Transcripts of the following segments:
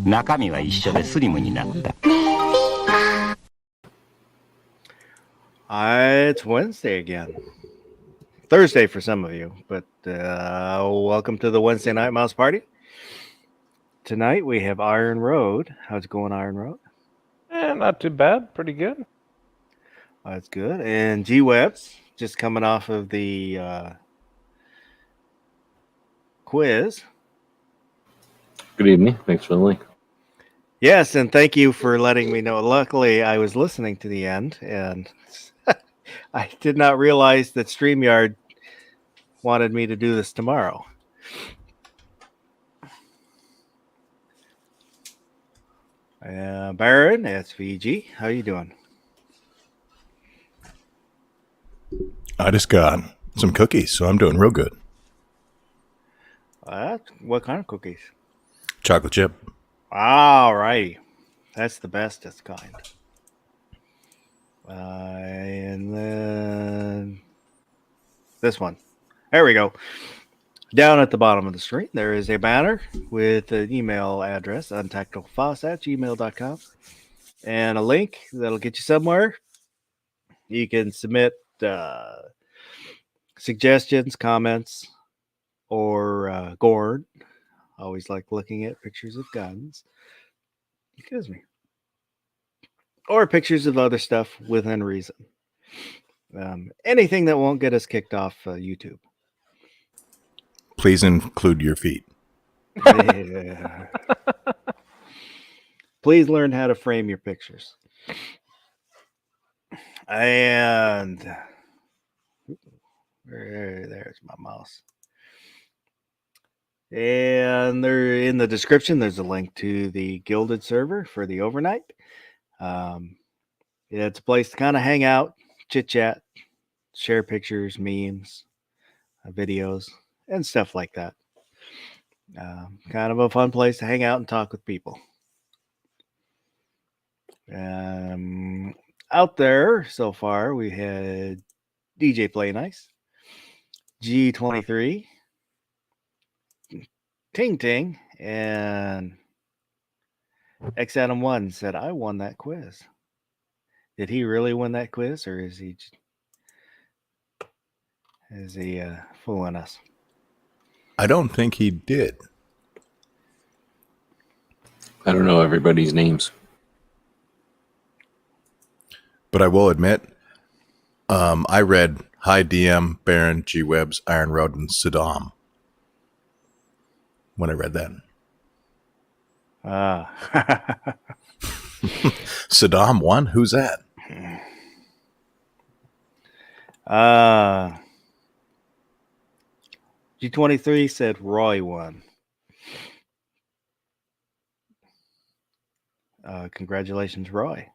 中身は一緒でスリムになった。It's Wednesday again. Thursday for some of you, but welcome to the Wednesday Night Mouse Party. Tonight we have Iron Road. How's it going, Iron Road? Not too bad. Pretty good. That's good. And G-Webs, just coming off of the quiz. Good evening. Thanks for the link. Yes, and thank you for letting me know. Luckily, I was listening to the end, and I did not realize that StreamYard wanted me to do this tomorrow. Baron, SVG, how you doing? I just got some cookies, so I'm doing real good. What kind of cookies? Chocolate chip. All right. That's the bestest kind. And then this one. There we go. Down at the bottom of the screen, there is a banner with an email address, untacticalfoss@gmail.com, and a link that'll get you somewhere. You can submit suggestions, comments, or Gord. Always like looking at pictures of guns. Excuse me. Or pictures of other stuff within reason. Anything that won't get us kicked off YouTube. Please include your feet. Yeah. Please learn how to frame your pictures. And there's my mouse. And there in the description, there's a link to the Gilded server for the overnight. It's a place to kind of hang out, chit chat, share pictures, memes, videos, and stuff like that. Kind of a fun place to hang out and talk with people. Out there so far, we had DJ Play Nice, G23, Ting Ting, and X Adam 1 said, I won that quiz. Did he really win that quiz, or is he fooling us? I don't think he did. I don't know everybody's names. But I will admit, I read Hi DM, Baron, G-Webs, Iron Road, and Saddam when I read that. Saddam won? Who's that? G23 said Roy won. Congratulations, Roy.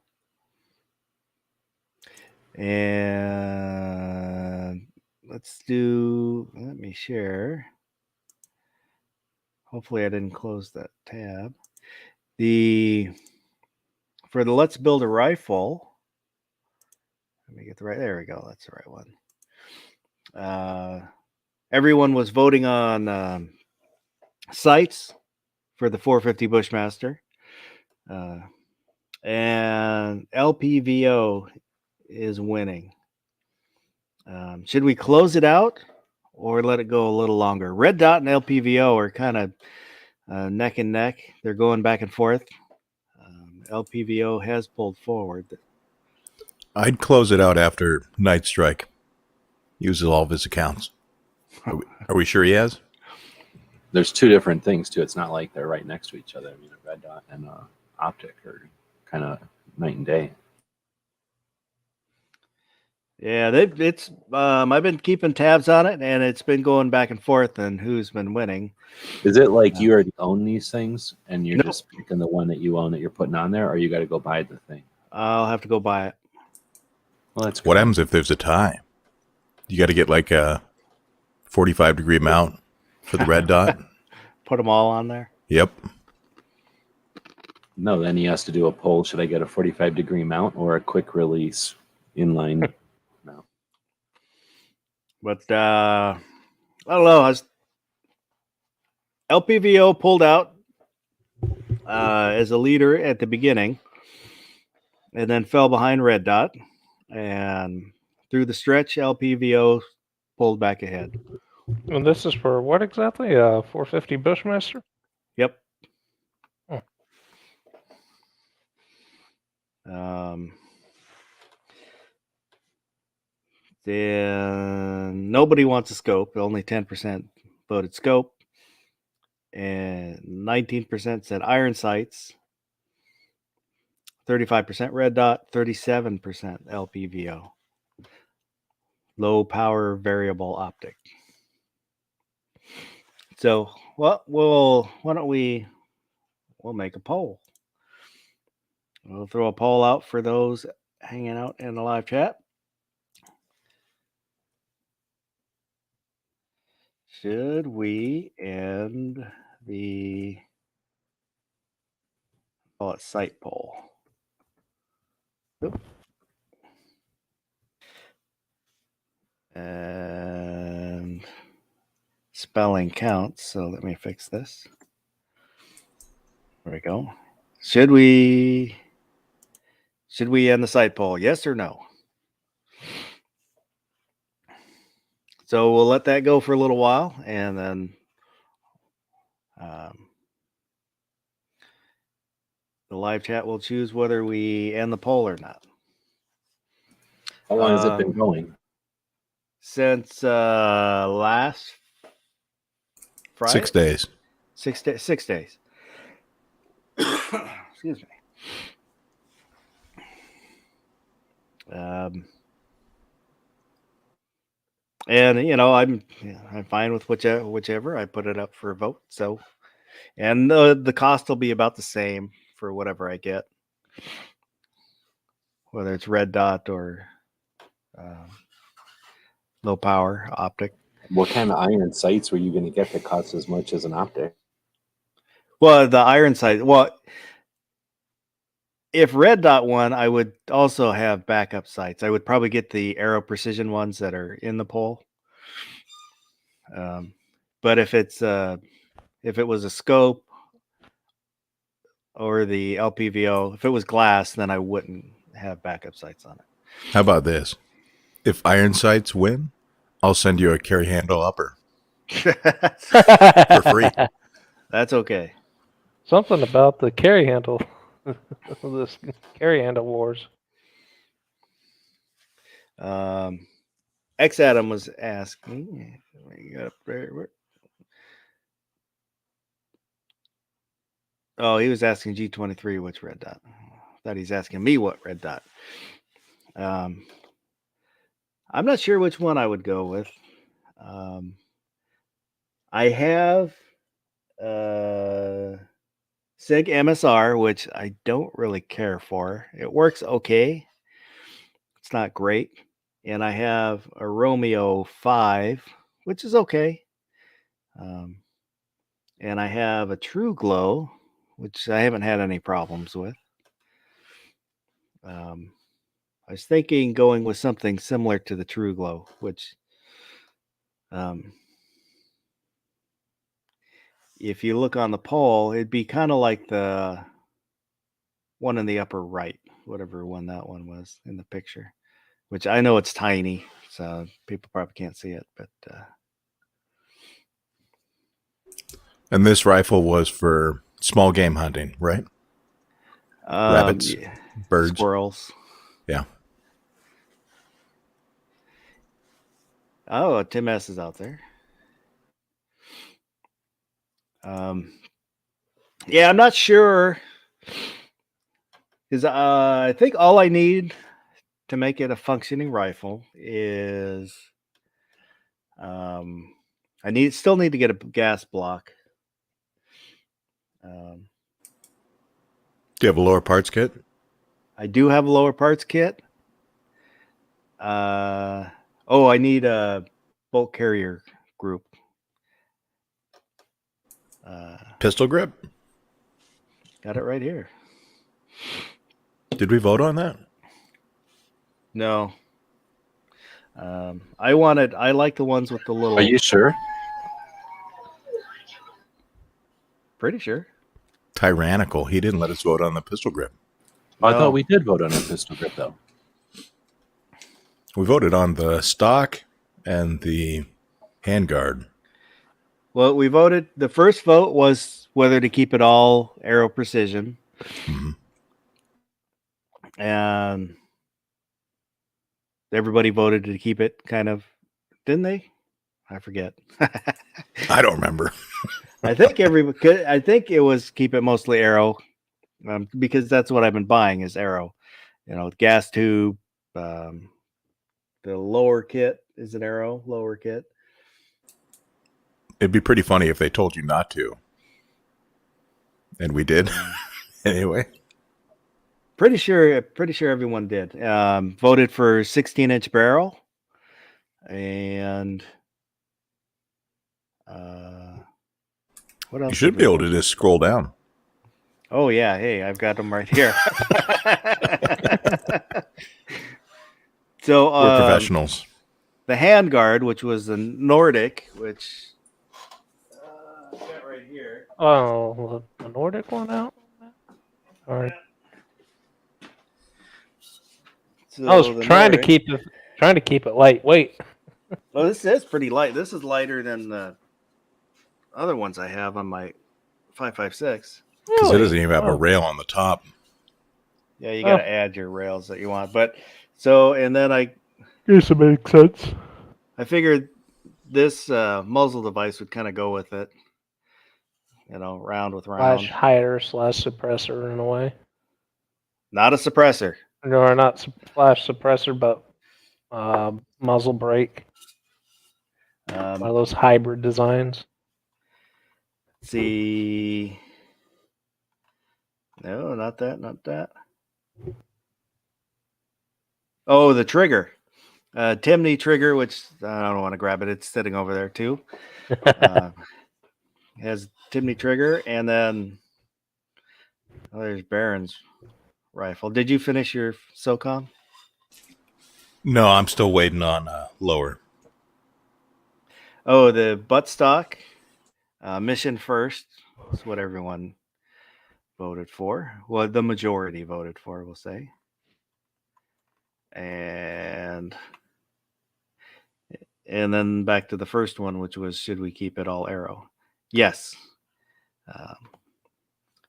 And let me share. Hopefully I didn't close that tab. For the Let's Build a Rifle, let me get there we go. That's the right one. Everyone was voting on sights for the 450 Bushmaster. And LPVO is winning. Should we close it out or let it go a little longer? Red Dot and LPVO are kind of neck and neck. They're going back and forth. LPVO has pulled forward. I'd close it out after Night Strike uses all of his accounts. Are we sure he has? There's two different things, too. It's not like they're right next to each other. I mean, a Red Dot and Optic are kind of night and day. Yeah, it's I've been keeping tabs on it, and it's been going back and forth and who's been winning. Is it like you already own these things and you're just picking the one that you own that you're putting on there, or you got to go buy the thing? I'll have to go buy it. Well, that's what happens if there's a tie? You got to get like a 45-degree mount for the Red Dot. Put them all on there. Yep. No, then he has to do a poll. Should I get a 45-degree mount or a quick release inline? No. But I don't know. LPVO pulled out as a leader at the beginning, and then fell behind Red Dot. And through the stretch, LPVO pulled back ahead. And this is for what exactly? 450 Bushmaster? Yep. Oh. Then nobody wants a scope. Only 10% voted scope. And 19% said iron sights. 35% red dot. 37% LPVO. Low power variable optic. So, why don't we'll make a poll. We'll throw a poll out for those hanging out in the live chat. Should we end the site poll? Oop. And spelling counts, so let me fix this. There we go. Should we end the site poll? Yes or no? So we'll let that go for a little while, and then the live chat will choose whether we end the poll or not. How long has it been going? Since last Friday. 6 days. 6 days. 6 days. Excuse me. And I'm fine with whichever. I put it up for a vote. So, and the cost will be about the same for whatever I get, whether it's red dot or low power optic. What kind of iron sights were you going to get that cost as much as an optic? Well, the iron sight. Well, if red dot won, I would also have backup sights. I would probably get the Aero Precision ones that are in the poll. But if it was a scope or the LPVO, if it was glass, then I wouldn't have backup sights on it. How about this? If Iron Sights win, I'll send you a carry handle upper for free. That's okay. Something about the carry handle. This carry handle wars. X Adam was asking. Oh, he was asking G23 which red dot. I thought he's asking me what red dot. I'm not sure which one I would go with. I have SIG MSR, which I don't really care for. It works okay. It's not great. And I have a Romeo 5, which is okay. And I have a True Glow, which I haven't had any problems with. I was thinking going with something similar to the True Glow, which if you look on the poll, it'd be kind of like the one in the upper right, whatever one that one was in the picture, which I know it's tiny, so people probably can't see it, but And this rifle was for small game hunting, right? Rabbits, yeah, birds, squirrels. Yeah. Oh, Tim S is out there. Yeah, I'm not sure, because I think all I need to make it a functioning rifle is I still need to get a gas block. Do you have a lower parts kit? I do have a lower parts kit. I need a bolt carrier group. Pistol grip? Got it right here. Did we vote on that? No. I like the ones with the little. Are you sure? Pretty sure. Tyrannical. He didn't let us vote on the pistol grip. I No. thought we did vote on a pistol grip, though. We voted on the stock and the handguard. Well, we voted. The first vote was whether to keep it all Aero Precision, Mhm. and everybody voted to keep it. Kind of, didn't they? I forget. I don't remember. I think I think it was keep it mostly Aero, because that's what I've been buying is Aero. You know, gas tube. The lower kit is an Aero lower kit. It'd be pretty funny if they told you not to. And we did. Anyway. Pretty sure everyone did. Voted for 16-inch barrel, and what else? You should did be we able to vote? just scroll down. Oh yeah, hey, I've got them right here. So We're professionals. the handguard, which was the Nordic, which I've got right here. Oh, the Nordic one out? All right. So I was the trying Nordic- to keep it lightweight. Oh, this is pretty light. This is lighter than the other ones I have on my 5.56. Because it doesn't even have a Oh. rail on the top. Yeah, you got to add your rails that you want. But so, and then I Guess it makes sense. figured this muzzle device would kind of go with it. You know, round with round. Slash hider slash suppressor in a way. Not a suppressor. No, not flash suppressor, but muzzle brake. One of those hybrid designs. See. No, not that. Not that. Oh, the trigger. Timney trigger, which I don't want to grab it. It's sitting over there too. Has Timney trigger, and then there's Barron's rifle. Did you finish your SOCOM? No, I'm still waiting on lower. Oh, the buttstock mission first. That's what everyone voted for. Well, the majority voted for, we'll say. And then back to the first one, which was should we keep it all Aero? Yes.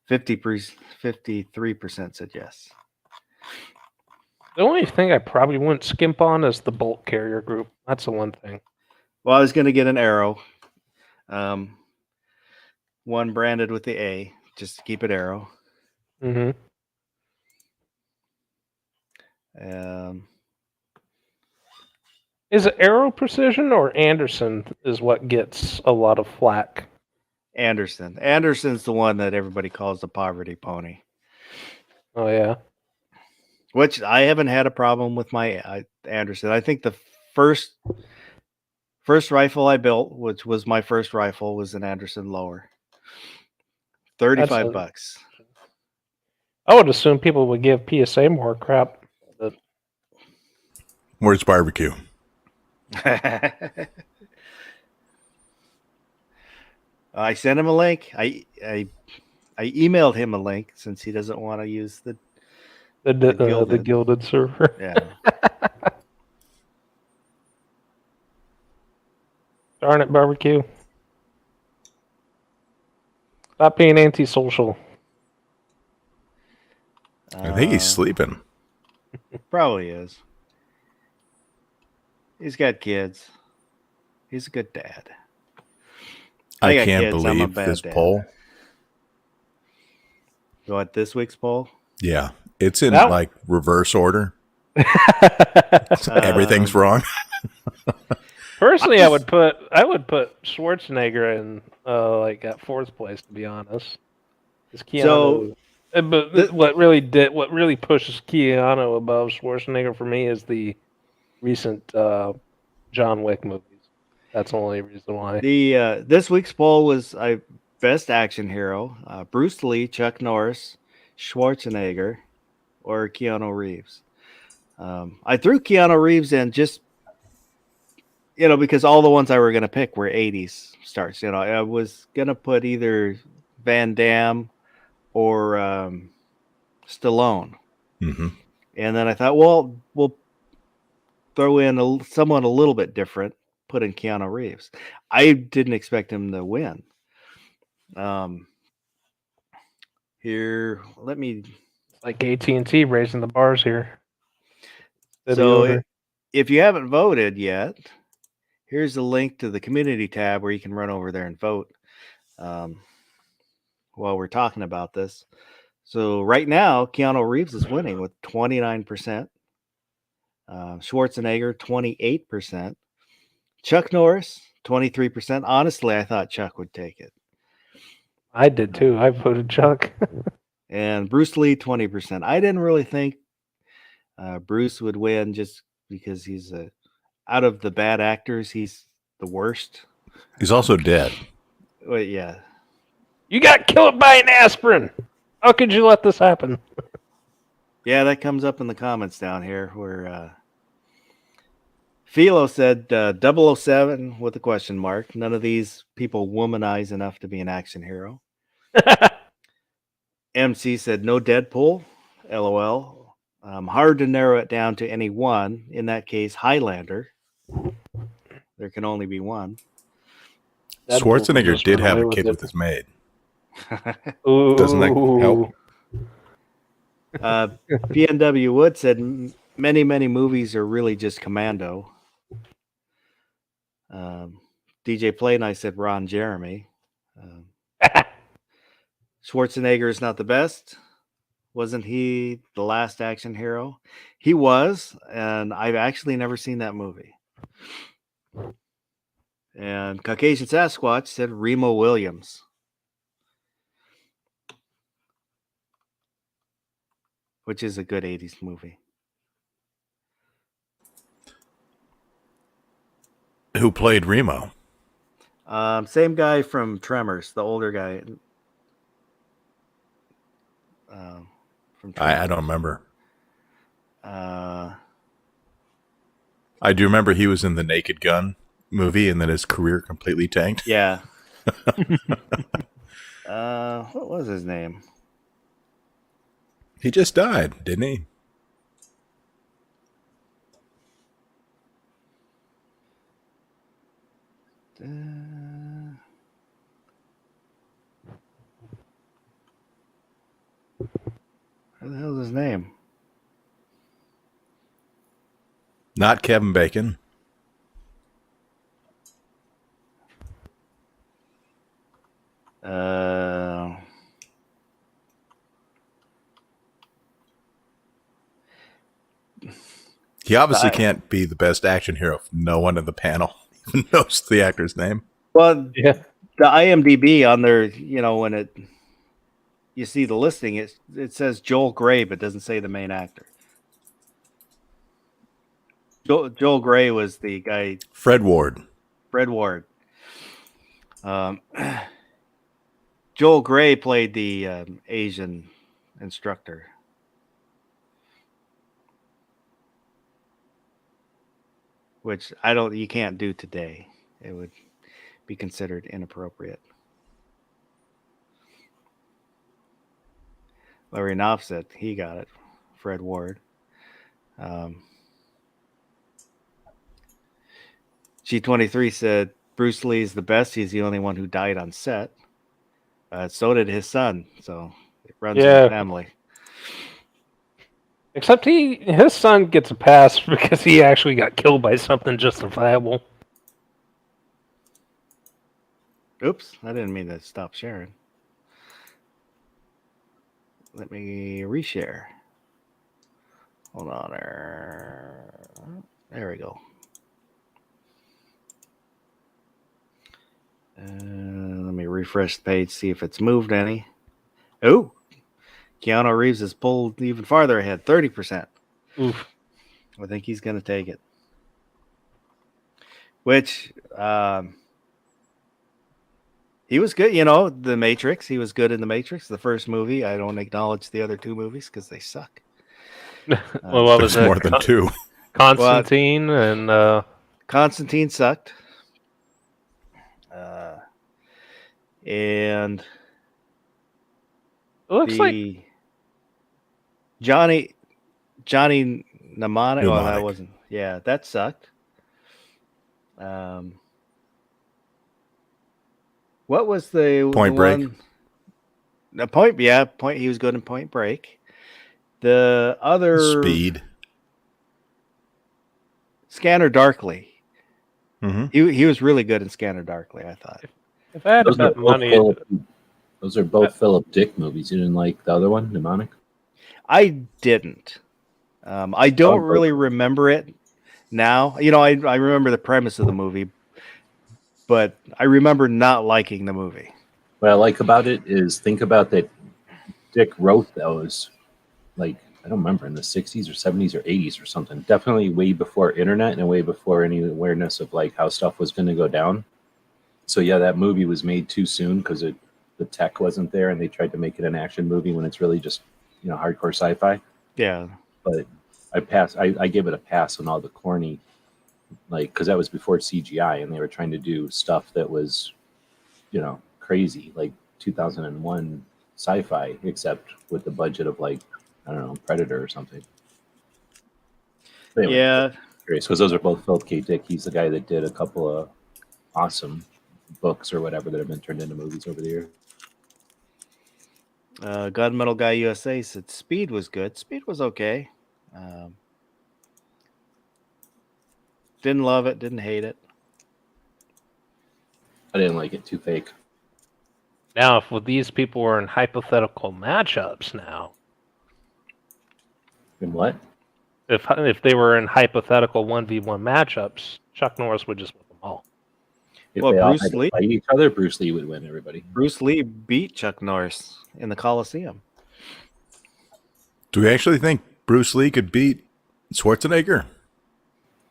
53% said yes. The only thing I probably wouldn't skimp on is the bolt carrier group. That's the one thing. Well, I was going to get an Aero. One branded with the A, just to keep it Aero. Mm-hmm. Is it Aero Precision or Anderson is what gets a lot of flack? Anderson. Anderson's the one that everybody calls the poverty pony. Oh yeah. Which I haven't had a problem with my Anderson. I think the first rifle I built, which was my first rifle, was an Anderson lower. $35. I would assume people would give PSA more crap. But Where's barbecue? I sent him a link. I emailed him a link since he doesn't want to use the the gilded server. yeah. Darn it, barbecue. Stop being antisocial. I think he's sleeping. Probably is. He's got kids. He's a good dad. I got can't kids, I'm a believe bad this dad. poll. You want this week's poll? Yeah. It's in That- like reverse order. Everything's wrong. Personally, I would put Schwarzenegger in like at fourth place, to be honest. 'Cause Keanu, but what really pushes Keanu above Schwarzenegger for me is the recent John Wick movies. That's the only reason why. The this week's poll was best action hero: Bruce Lee, Chuck Norris, Schwarzenegger, or Keanu Reeves. I threw Keanu Reeves in just because all the ones I were going to pick were 80s starts. I was going to put either Van Damme, or Stallone. Mm-hmm. And then I thought, well, we'll throw in someone a little bit different, put in Keanu Reeves. I didn't expect him to win. Here, let me. Like AT&T raising the bars here. So if you haven't voted yet, here's a link to the community tab where you can run over there and vote while we're talking about this. So right now, Keanu Reeves is winning with 29%. Schwarzenegger, 28%. Chuck Norris, 23%. Honestly, I thought Chuck would take it. I did too. I voted Chuck. And Bruce Lee, 20%. I didn't really think Bruce would win just because he's out of the bad actors, he's the worst. He's also dead. Well, yeah. You got killed by an aspirin. How could you let this happen? Yeah, that comes up in the comments down here where Philo said 007 with a question mark. None of these people womanize enough to be an action hero. MC said no Deadpool. LOL. Hard to narrow it down to any one. In that case, Highlander. There can only be one. Schwarzenegger did have a kid with his maid. Ooh. Doesn't that help? PNW Wood said many movies are really just Commando. DJ Play and I said Ron Jeremy. Schwarzenegger is not the best. Wasn't he the last action hero? He was, and I've actually never seen that movie. And Caucasian Sasquatch said Remo Williams. Which is a good 80s movie. Who played Remo? Same guy from Tremors, the older guy. From Tremors. I don't remember. I do remember he was in the Naked Gun movie, and then his career completely tanked. Yeah. What was his name? He just died, didn't he? What the hell is his name? Not Kevin Bacon. He obviously can't be the best action hero if no one in the panel even knows the actor's name. Well, Yeah. the IMDb on there, when you see the listing, it says Joel Grey, but doesn't say the main actor. Joel Grey was the guy. Fred Ward. Fred Ward. Joel Grey played the Asian instructor. Which you can't do today. It would be considered inappropriate. Larry Knopf said he got it. Fred Ward. G23 said Bruce Lee is the best. He's the only one who died on set. So did his son. So it runs in the family. Except his son gets a pass because he actually got killed by something justifiable. Oops, I didn't mean to stop sharing. Let me reshare. Hold on there. There we go. Let me refresh the page, see if it's moved any. Oh, Keanu Reeves is pulled even farther ahead, 30%. Oof. I think he's going to take it. Which, he was good, The Matrix. He was good in The Matrix, the first movie. I don't acknowledge the other two movies because they suck. Well, what was There's that? more than two. Constantine and Constantine sucked. And It looks like the Johnny Mnemonic. Oh, that Mnemonic. wasn't. Yeah, that sucked. What was the Point the Break? one? The Point. Yeah, Point. He was good in Point Break. The other Speed. Scanner Darkly. Mm-hmm. He was really good in Scanner Darkly. I thought. if I had to Those are bet both money, those are both Philip Dick movies. You didn't like the other one, Mnemonic? I didn't. I don't really remember it now. I remember the premise of the movie, but I remember not liking the movie. What I like about it is think about that Dick wrote those, like, I don't remember, in the 60s or 70s or 80s or something. Definitely way before internet and way before any awareness of like how stuff was going to go down. So yeah, that movie was made too soon because the tech wasn't there and they tried to make it an action movie when it's really just, hardcore sci-fi. Yeah. But I gave it a pass on all the corny, like, because that was before CGI and they were trying to do stuff that was, crazy, like 2001 sci-fi, except with the budget of like, I don't know, Predator or something. But anyway, Yeah. curious because those are both Philip K. Dick. He's the guy that did a couple of awesome books or whatever that have been turned into movies over the years. Gunmetal Guy USA said Speed was good. Speed was okay. Didn't love it. Didn't hate it. I didn't like it. Too fake. now if these people were in hypothetical matchups, now And what? if they were in hypothetical 1v1 matchups, Chuck Norris would just win them all. If Well, they all Bruce had to Lee- fight each other, Bruce Lee would win everybody. Bruce Lee beat Chuck Norris in the Coliseum. Do we actually think Bruce Lee could beat Schwarzenegger?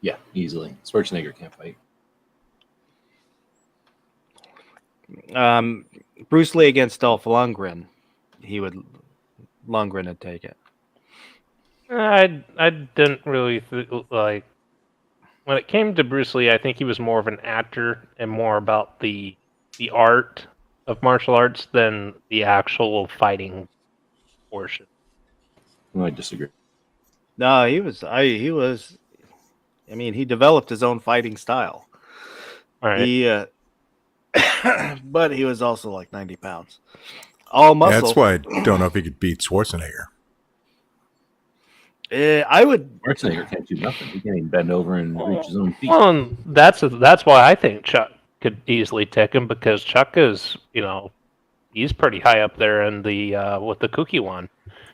Yeah, easily. Schwarzenegger can't fight. Bruce Lee against Dolph Lundgren. Lundgren would take it. I didn't really like when it came to Bruce Lee. I think he was more of an actor and more about the art of martial arts than the actual fighting portion. No, I disagree. No, he was. He developed his own fighting style. All right. He, but he was also like 90 pounds. All muscle. That's why I don't know if he could beat Schwarzenegger. I would. Schwarzenegger can't do nothing. He can't even bend over and reach his own feet. Well, and that's why I think Chuck could easily take him, because Chuck is, he's pretty high up there in the with the Cookie one.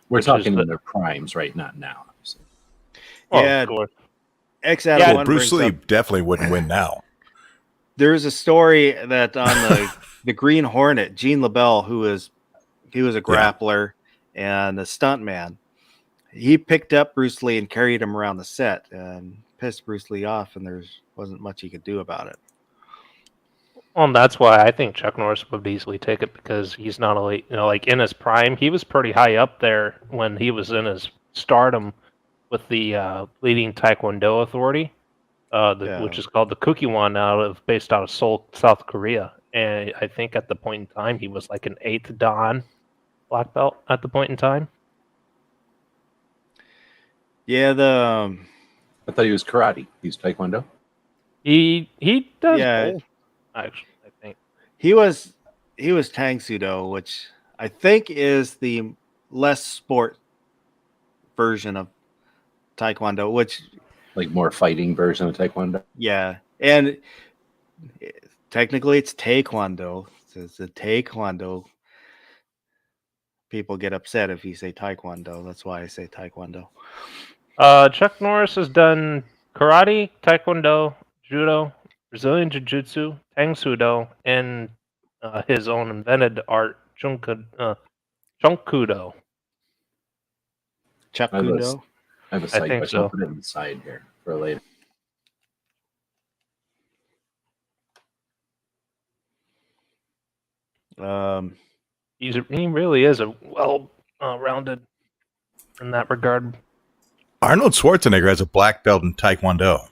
We're which talking is in their primes, right? Not now. Obviously. Well, Yeah. of course. X out Yeah, of Well, one. Bruce brings Lee up- definitely wouldn't win now. There's a story that on the Green Hornet, Gene LaBelle, he was a grappler and a stuntman. He picked up Bruce Lee and carried him around the set and pissed Bruce Lee off, and there wasn't much he could do about it. Well, and that's why I think Chuck Norris would easily take it, because he's not only, like in his prime, he was pretty high up there when he was in his stardom with the leading Taekwondo authority, which is called the Cookie One, based out of Seoul, South Korea. And I think at the point in time, he was like an 8th Dan black belt at the point in time. Yeah, I thought he was karate. He's taekwondo. He does Yeah. both, actually, I think. he was Tang Sudo, which I think is the less sport version of Taekwondo, which Like more fighting version of taekwondo. yeah, and technically it's Taekwondo. It's a Taekwondo. People get upset if you say Taekwondo. That's why I say Taekwondo. Chuck Norris has done karate, taekwondo, judo, Brazilian jiu-jitsu, tang sudo, and his own invented art, chunkudo. Chuck I was- Kudo. I have a side think question. so. I'll put it in the side here for later. He really is a well-rounded in that regard. Arnold Schwarzenegger has a black belt in Taekwondo.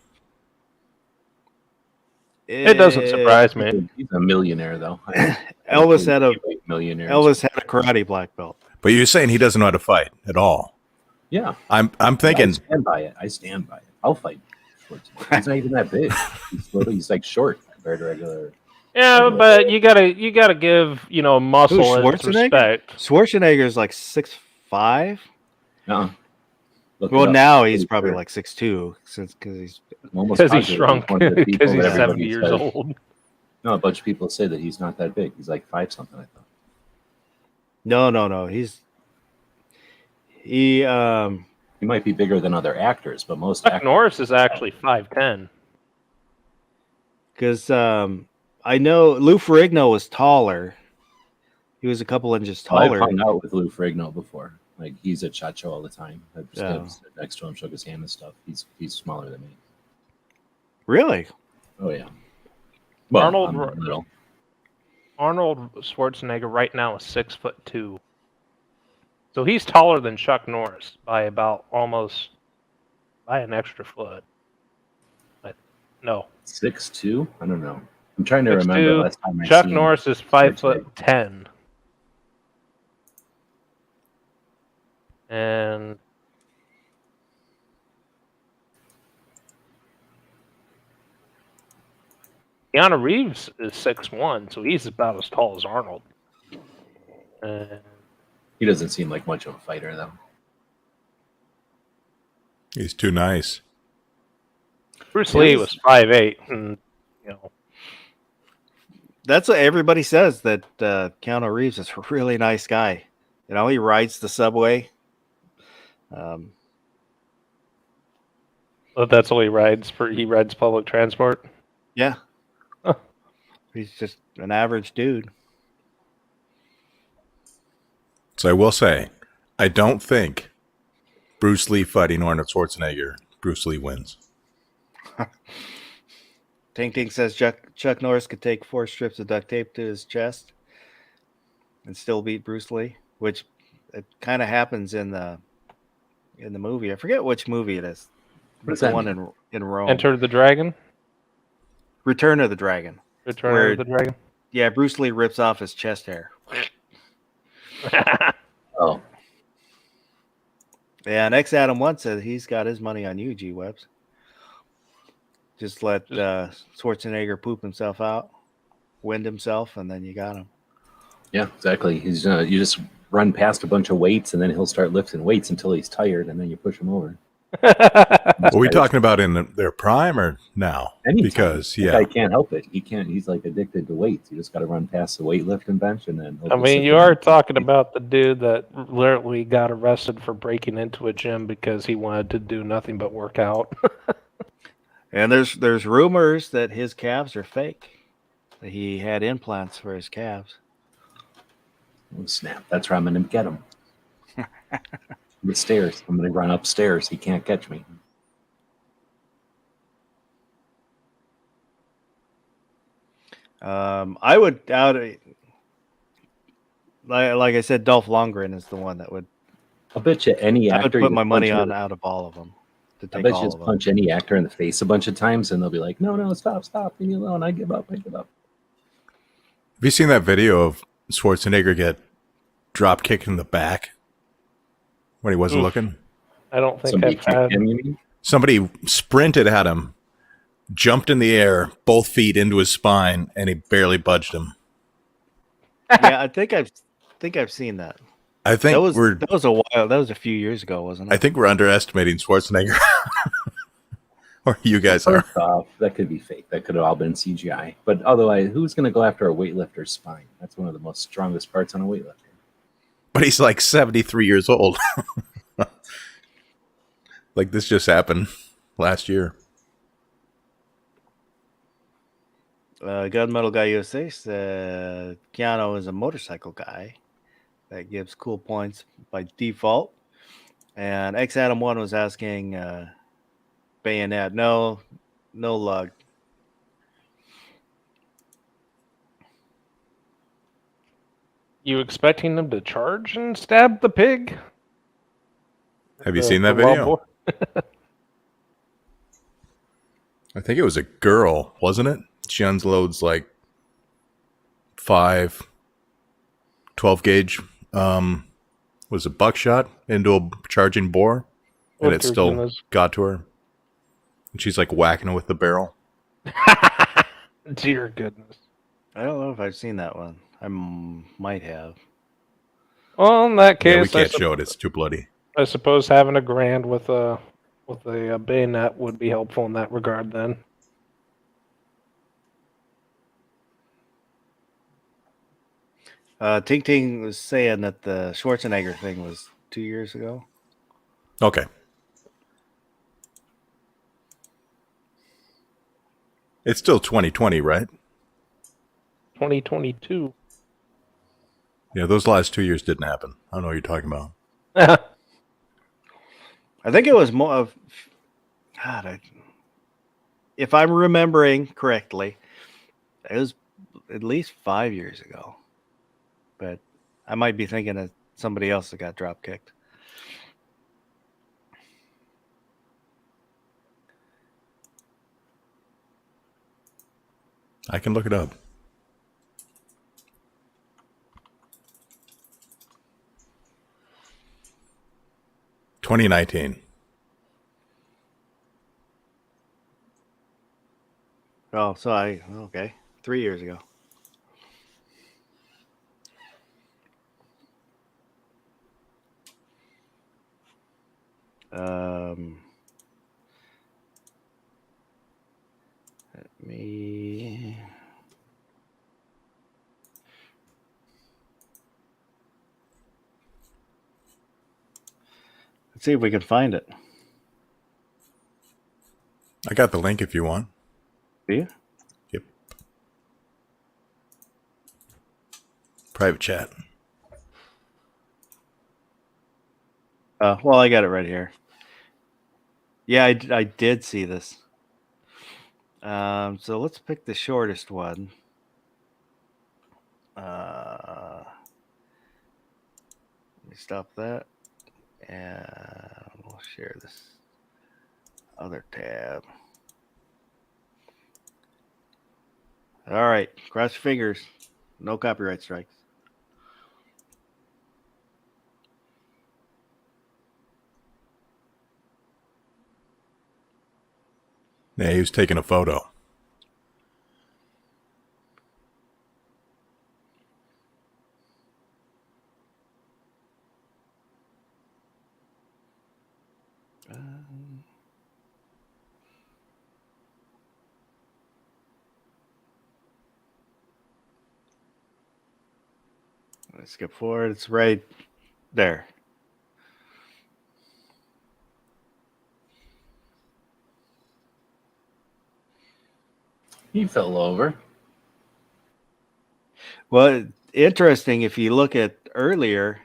It doesn't surprise me. He's a millionaire, though. Elvis had a millionaire. Elvis had a karate black belt. But you're saying he doesn't know how to fight at all. Yeah. I'm I thinking stand by it. I stand by it. I'll fight Schwarzenegger. He's not even that big. He's like short compared to regular. Yeah, but you gotta give muscle its Schwarzenegger? respect. Schwarzenegger's like 6'5". Uh-uh. Look it Well, up. now Pretty he's probably sure. like 6'2", because he's. I'm almost Because he's positive shrunk. one of the people Because he's that everybody 70 years says- old. No, a bunch of people say that he's not that big. He's like 5 something, I thought. No. He He might be bigger than other actors, but most Chuck actors. Norris is actually 5'10". because I know Lou Ferrigno was taller. He was a couple inches I've taller. hung out with Lou Ferrigno before. Like he's at SHOT Show all the time. I just Yeah. stood next to him, shook his hand and stuff. He's smaller than me. Really? Oh yeah. Well, Arnold- I'm little. Arnold Schwarzenegger right now is 6'2". So he's taller than Chuck Norris by an extra foot. No, 6'2"? I don't know. I'm trying to 6'2". remember last time I Chuck seen Norris is Schwarzenegger. 5'10". And Keanu Reeves is 6'1", so he's about as tall as Arnold. And He doesn't seem like much of a fighter though. he's too nice. Bruce Lee was 5'8", and That's what everybody says, that Keanu Reeves is a really nice guy. He rides the subway. but that's all he rides. He rides public transport. Yeah. Huh. He's just an average dude. So I will say, I don't think Bruce Lee fighting Arnold Schwarzenegger, Bruce Lee wins. Ting Ting says Chuck Norris could take 4 strips of duct tape to his chest and still beat Bruce Lee, which it kind of happens in the movie. I forget which movie it is. What does The that one mean? in Rome. Enter the Dragon. Return of the Dragon. Return Where- of the Dragon. Yeah, Bruce Lee rips off his chest hair. Oh, Yeah, and X Adam 1 said he's got his money on you, G Webs. Just let Schwarzenegger poop himself out, wind himself, and then you got him. yeah, exactly. He's you just run past a bunch of weights, and then he'll start lifting weights until he's tired, and then you push him over. Are we talking about in their prime or now? Anytime. Because, That guy can't help it. He can't. He's like addicted to weights. You just got to run past the weightlifting bench, and then. he'll I just mean, sit you there are and- talking about the dude that literally got arrested for breaking into a gym because he wanted to do nothing but work out. And there's rumors that his calves are fake. That he had implants for his calves. Oh, snap! That's where I'm going to get him. The stairs. I'm going to run upstairs. He can't catch me. I would doubt it. Like I said, Dolph Lundgren is the one that would. I'll bet you any I actor. would put you my money punch on in- out of all of them to I take bet you all just of them. punch any actor in the face a bunch of times, and they'll be like, "No, stop, leave me alone. I give up. have you seen that video of Schwarzenegger get drop kicked in the back when he wasn't Oof. looking? I don't think Somebody I've kicked had. him, you mean? Somebody sprinted at him, jumped in the air, both feet into his spine, and he barely budged him. Yeah, I think I've seen that. I think That was a while. That was a few years ago, wasn't I it? think we're underestimating Schwarzenegger. Or you guys are. First off, that could be fake. That could have all been CGI. But otherwise, who's going to go after a weightlifter's spine? That's one of the most strongest parts on a weightlifter. But he's like 73 years old. Like this just happened last year. Gunmetal Guy USA said Keanu is a motorcycle guy that gives cool points by default. And X Adam 1 was asking Bayonet. No lug. You expecting them to charge and stab the pig? Have you The- seen that the wild video? boar? I think it was a girl, wasn't it? She unloads like 5 12 gauge was it buckshot into a charging boar, and Oh, it still goodness. got to her. And she's like whacking it with the barrel. Dear goodness. I don't know if I've seen that one. I might have. Well, in that Yeah, we case, can't show it. It's too bloody. I suppose having a Grand with a bayonet would be helpful in that regard. Then. Ting Ting was saying that the Schwarzenegger thing was 2 years ago. Okay. It's still 2020, right? 2022. Yeah, those last 2 years didn't happen. I don't know what you're talking about. I think it was more of God. If I'm remembering correctly, it was at least 5 years ago. But I might be thinking of somebody else that got drop kicked. I can look it up. $2019. Oh, so okay, 3 years ago. Let me. Let's see if we can find it. I got the link if you want. Do you? Yep. Private chat. Well, I got it right here. Yeah, I did see this. So let's pick the shortest one. Let me stop that. And we'll share this other tab. All right. Cross your fingers. No copyright strikes. Yeah, he was taking a photo. Let's skip forward. It's right there. He fell over. Well, interesting if you look at earlier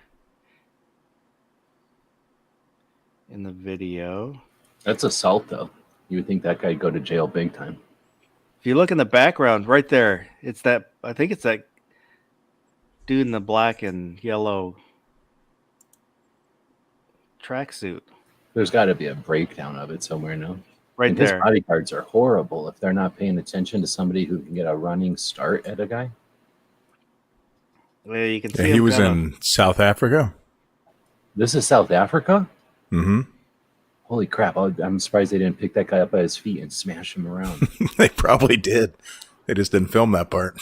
in the video. That's assault, though. You would think that guy'd go to jail big time. If you look in the background right there, it's that I think it's that dude in the black and yellow tracksuit. There's got to be a breakdown of it somewhere, no? Right And there. his bodyguards are horrible if they're not paying attention to somebody who can get a running start at a guy. Well, you can Yeah, see he him was kinda- in South Africa. This is South Africa? Mm-hmm. Holy crap. I'm surprised they didn't pick that guy up by his feet and smash him around. They probably did. They just didn't film that part.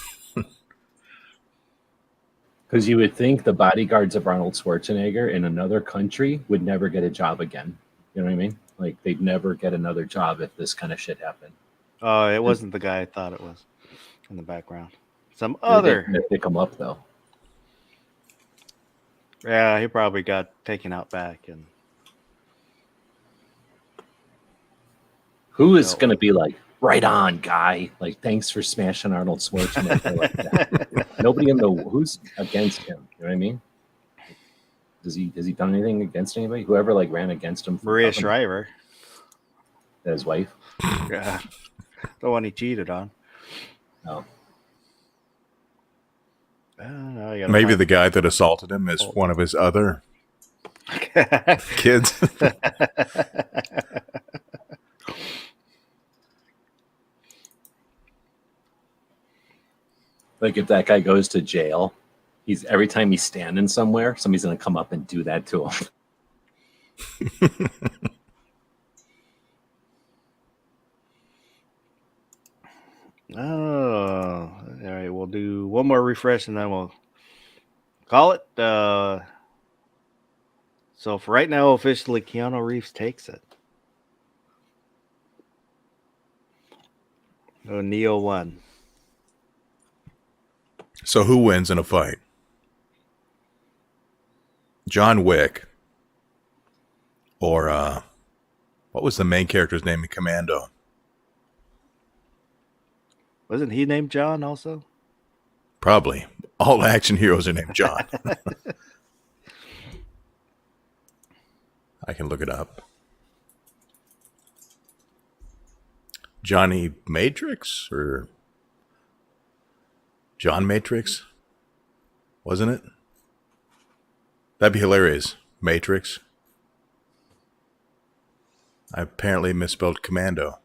Because you would think the bodyguards of Arnold Schwarzenegger in another country would never get a job again. You know what I mean? Like, they'd never get another job if this kind of shit happened. Oh, it wasn't the guy I thought it was in the background. Some They're other. gonna pick him up, though. Yeah, he probably got taken out back and Who is No. going to be like, right on, guy? Like, thanks for smashing Arnold Schwarzenegger like that. Nobody in the who's against him. You know what I mean? Has he done anything against anybody? Whoever like ran against him for Maria governor, Shriver. his wife. Yeah. The one he cheated on. No, No, I gotta Maybe find- the guy that assaulted him is one of his other kids. like if that guy goes to jail He's every time he's standing somewhere, somebody's gonna come up and do that to him. Oh, all right. We'll do one more refresh and then we'll call it. So for right now, officially, Keanu Reeves takes it. Oh, Neo won. So who wins in a fight? John Wick. Or what was the main character's name in Commando? Wasn't he named John also? Probably. All action heroes are named John. I can look it up. Johnny Matrix or John Matrix? Wasn't it? That'd be hilarious. Matrix. I apparently misspelled Commando.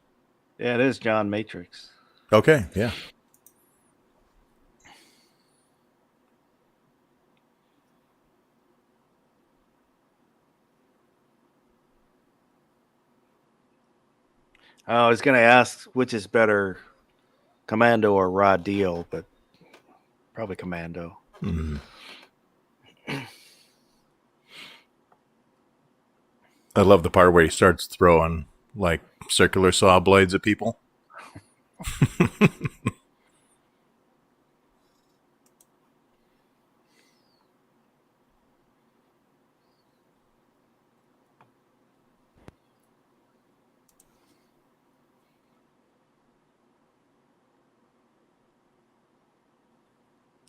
Yeah, it is John Matrix. Okay, yeah. I was going to ask which is better, Commando or Raw Deal, but probably Commando. Mm. I love the part where he starts throwing like circular saw blades at people.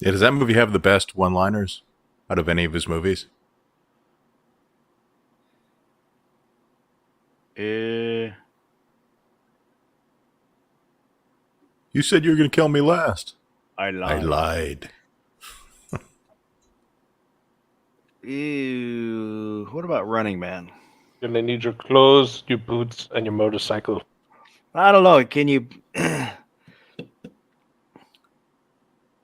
Yeah, does that movie have the best one-liners out of any of his movies? Eh, You said you were going to kill me last. I lied. I lied. Ew. What about Running Man? You're gonna need your clothes, your boots, and your motorcycle. I don't know. Can you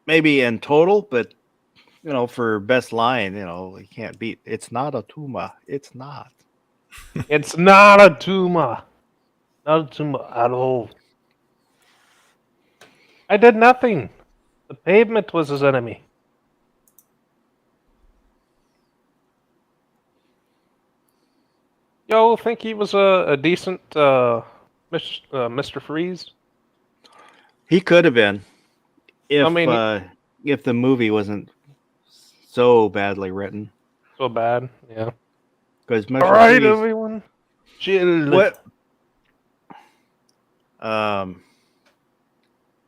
maybe in total, but for best line, you can't beat. It's not a Tuma. It's not. It's not a tumor. Not a tumor at all. I did nothing. The pavement was his enemy. Y'all think he was a decent Mr. Freeze? He could have been if I mean, if the movie wasn't so badly written. So bad, yeah. Because All right, everyone. Chill. what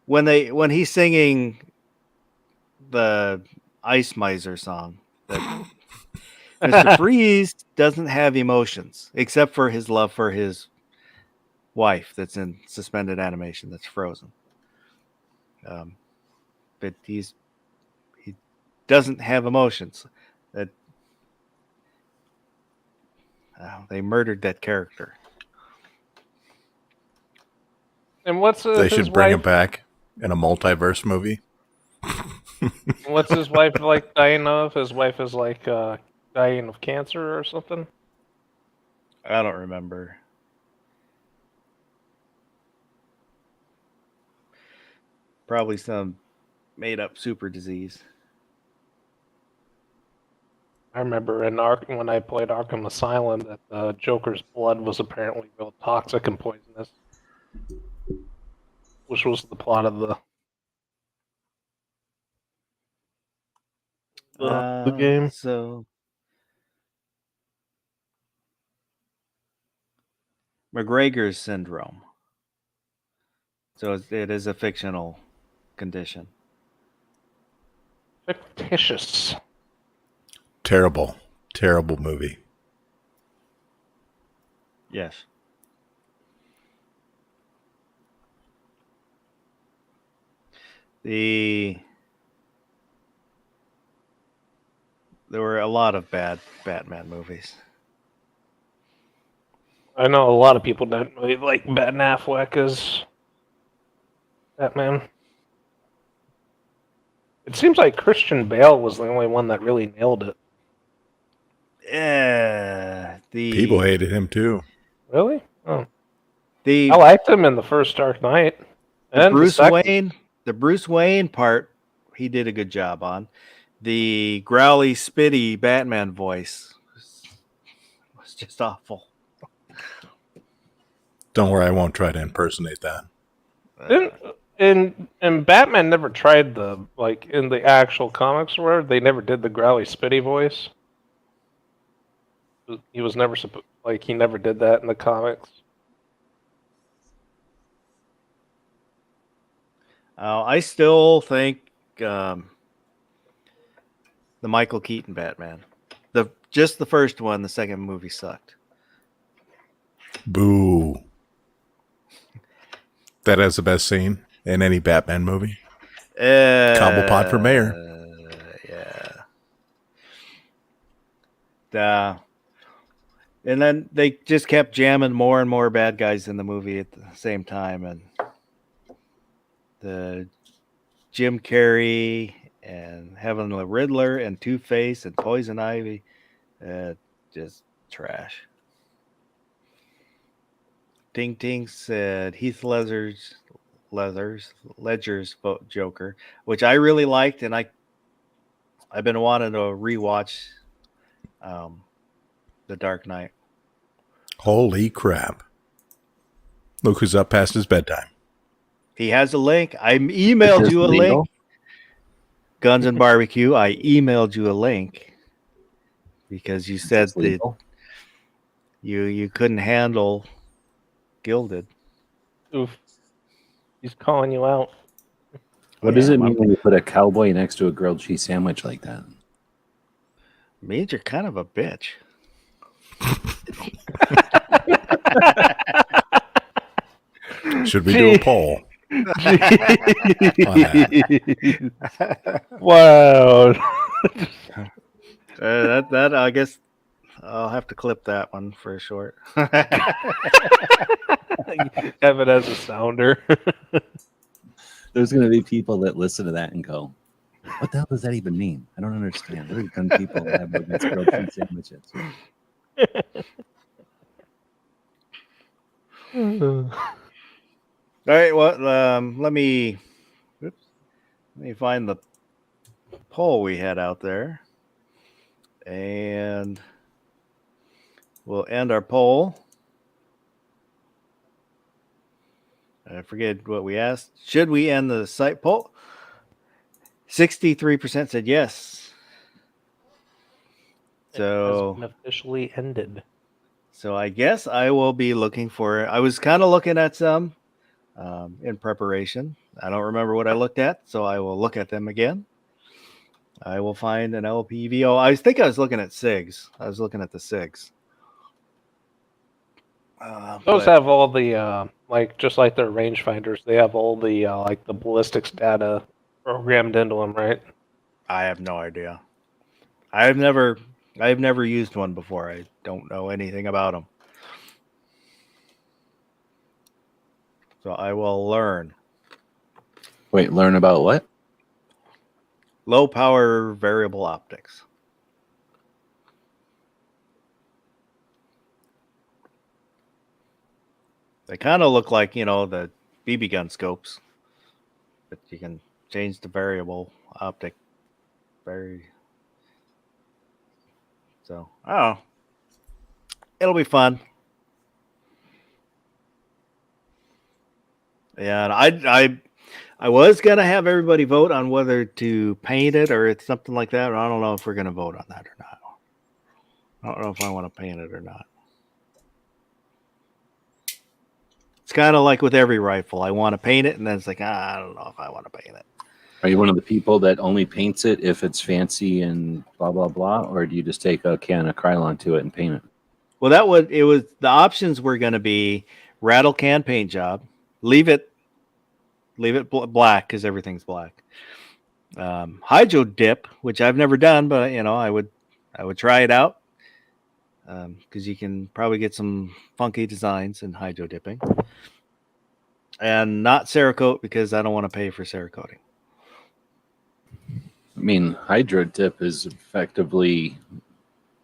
when he's singing the Ice Miser song, that Mr. Freeze doesn't have emotions except for his love for his wife that's in suspended animation, that's frozen. But he doesn't have emotions. That they murdered that character. And what's They his should bring wife? him back in a multiverse movie. What's his wife like dying of? His wife is like dying of cancer or something. I don't remember. Probably some made up super disease. I remember in when I played Arkham Asylum that Joker's blood was apparently real toxic and poisonous, which was the plot of the game. So McGregor's syndrome. So it is a fictional condition. Fictitious. Terrible, terrible movie. Yes. There were a lot of bad Batman movies. I know a lot of people don't really like Ben Affleck as Batman. It seems like Christian Bale was the only one that really nailed it. People hated him too. Really? Oh. the I liked him in the first Dark Knight. And the Bruce Wayne part, he did a good job on. The growly, spitty Batman voice was just awful. Don't worry, I won't try to impersonate that. And Batman never tried in the actual comics where they never did the growly, spitty voice. He was never he never did that in the comics. I still think the Michael Keaton Batman, just the first one, the second movie sucked. Boo. That has the best scene in any Batman movie. Cobblepot for mayor. Yeah. And then they just kept jamming more and more bad guys in the movie at the same time, and the Jim Carrey and having the Riddler and Two-Face and Poison Ivy, just trash. Ting Ting said Heath Ledger's Joker, which I really liked, and I've been wanting to rewatch The Dark Knight. Holy crap. Look who's up past his bedtime. He has a link. I emailed you a link. Guns and Barbecue. I emailed you a link because you said that you couldn't handle Gilded. Oof. He's calling you out. What does it mean when you put a cowboy next to a grilled cheese sandwich like that? Means you're kind of a bitch. Should we do a poll? Wow. That I guess I'll have to clip that one for short. Have it as a sounder. There's going to be people that listen to that and go, what the hell does that even mean? I don't understand. There are gun people that have against grilled cheese sandwiches. All right, well, let me find the poll we had out there, and we'll end our poll. I forget what we asked. Should we end the site poll? 63% said yes. So it has been officially ended. So I guess I will be looking for. I was kind of looking at some in preparation. I don't remember what I looked at, so I will look at them again. I will find an LPVO. I think I was looking at SIGs. I was looking at the SIGs. Those have all the just like their rangefinders. They have all the the ballistics data programmed into them, right? I have no idea. I've never used one before. I don't know anything about them. So I will learn. Wait, learn about what? Low power variable optics. They kind of look like, the BB gun scopes, but you can change the variable optic. So, it'll be fun. Yeah, and I was gonna have everybody vote on whether to paint it or it's something like that. I don't know if we're gonna vote on that or not. I don't know if I want to paint it or not. It's kind of like with every rifle. I want to paint it, and then it's like, I don't know if I want to paint it. Are you one of the people that only paints it if it's fancy and blah, blah, blah? Or do you just take a can of Krylon to it and paint it? Well, the options were going to be rattle can paint job, leave it black because everything's black. Hydro dip, which I've never done, but I would try it out because you can probably get some funky designs in hydro dipping, and not Cerakote because I don't want to pay for Cerakoting. I mean, hydro dip is effectively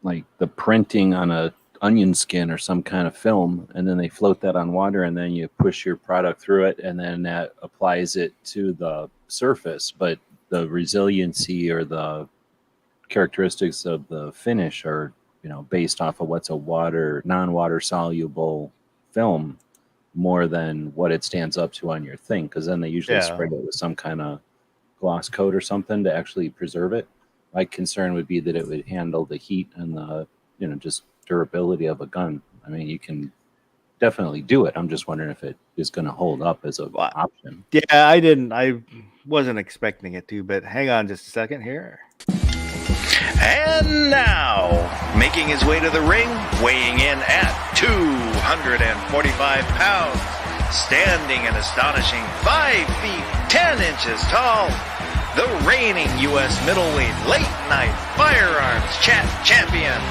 like the printing on a onion skin or some kind of film, and then they float that on water, and then you push your product through it, and then that applies it to the surface. But the resiliency or the characteristics of the finish are, based off of what's a non-water soluble film more than what it stands up to on your thing, because then they usually spray it with some kind of gloss coat or something to actually preserve it. My concern would be that it would handle the heat and the just durability of a gun. I mean, you can definitely do it. I'm just wondering if it is going to hold up as an option. Yeah, I wasn't expecting it to, but hang on just a second here. And now, making his way to the ring, weighing in at 245 pounds, standing an astonishing 5 feet 10 inches tall, the reigning U.S. middleweight late night firearms champion,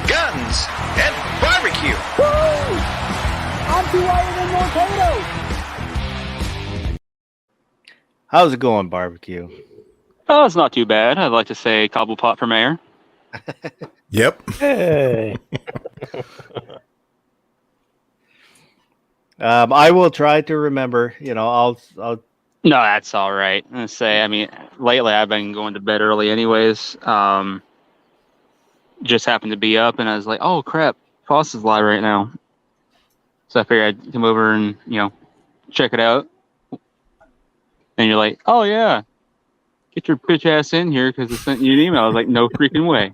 Guns and Barbecue. Woo! I'm too wired than Volcano. How's it going, Barbecue? Oh, it's not too bad. I'd like to say Cobblepot for mayor. Yep. Hey. I will try to remember. I'll. No, that's all right. I say, I mean, lately I've been going to bed early, anyways. Just happened to be up, and I was like, "Oh crap, Foss is live right now." So I figured I'd come over and check it out. And you're like, "Oh yeah, get your bitch ass in here because I sent you an email." I was like, "No freaking way."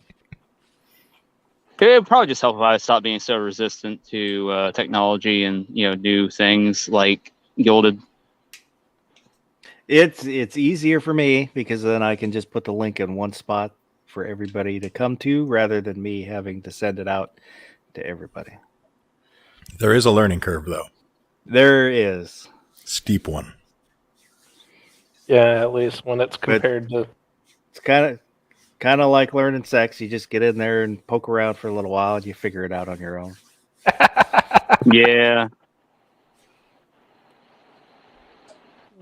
It would probably just help if I stopped being so resistant to technology and new things like Gilded. It's easier for me because then I can just put the link in one spot for everybody to come to rather than me having to send it out to everybody. There is a learning curve, though. There is. Steep one. Yeah, at least when it's compared to. It's kind of like learning sex. You just get in there and poke around for a little while and you figure it out on your own. Yeah.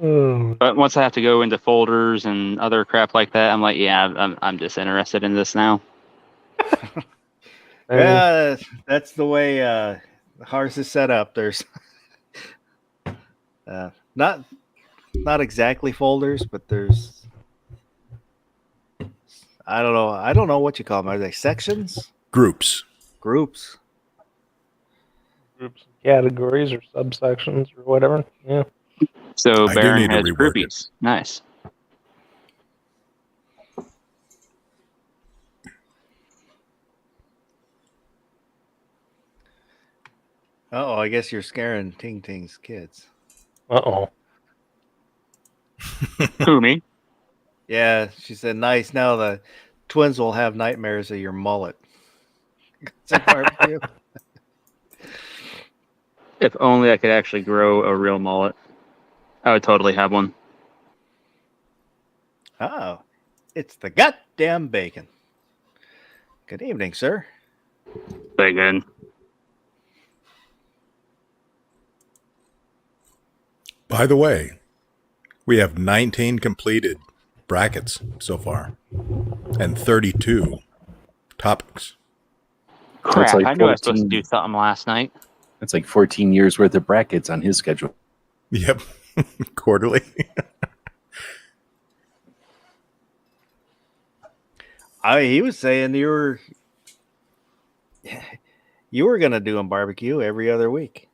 But once I have to go into folders and other crap like that, I'm like, yeah, I'm disinterested in this now. Yeah, that's the way ours is set up. There's not exactly folders, but there's I don't know what you call them. Are they sections? Groups. Groups, Categories or subsections or whatever. Yeah. So I do Baron need to has rework groupies. Nice. Oh, I guess you're scaring Ting Ting's kids. Uh-oh. Who, me? Yeah, she said, nice. Now the twins will have nightmares of your mullet. It's a barbecue. If only I could actually grow a real mullet. I would totally have one. Oh, it's the goddamn bacon. Good evening, sir. Very good. By the way, we have 19 completed brackets so far and 32 topics. Crap, like I knew I was supposed to 14 do something last night. That's like 14 years worth of brackets on his schedule. Yep. Quarterly. He was saying you were going to do a barbecue every other week.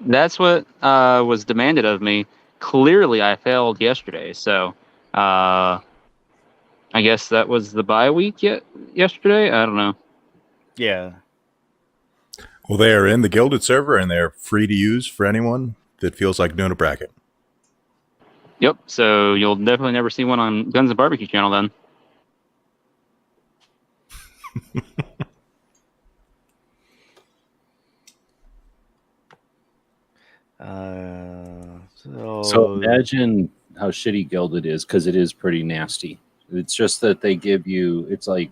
That's what was demanded of me. Clearly, I failed yesterday, so I guess that was the bye week yesterday? I don't know. Yeah. Well, they are in the Gilded server and they're free to use for anyone that feels like doing a bracket. Yep, so you'll definitely never see one on Guns and Barbecue channel then. So imagine how shitty Gilded is, because it is pretty nasty. It's just that they give you, it's like,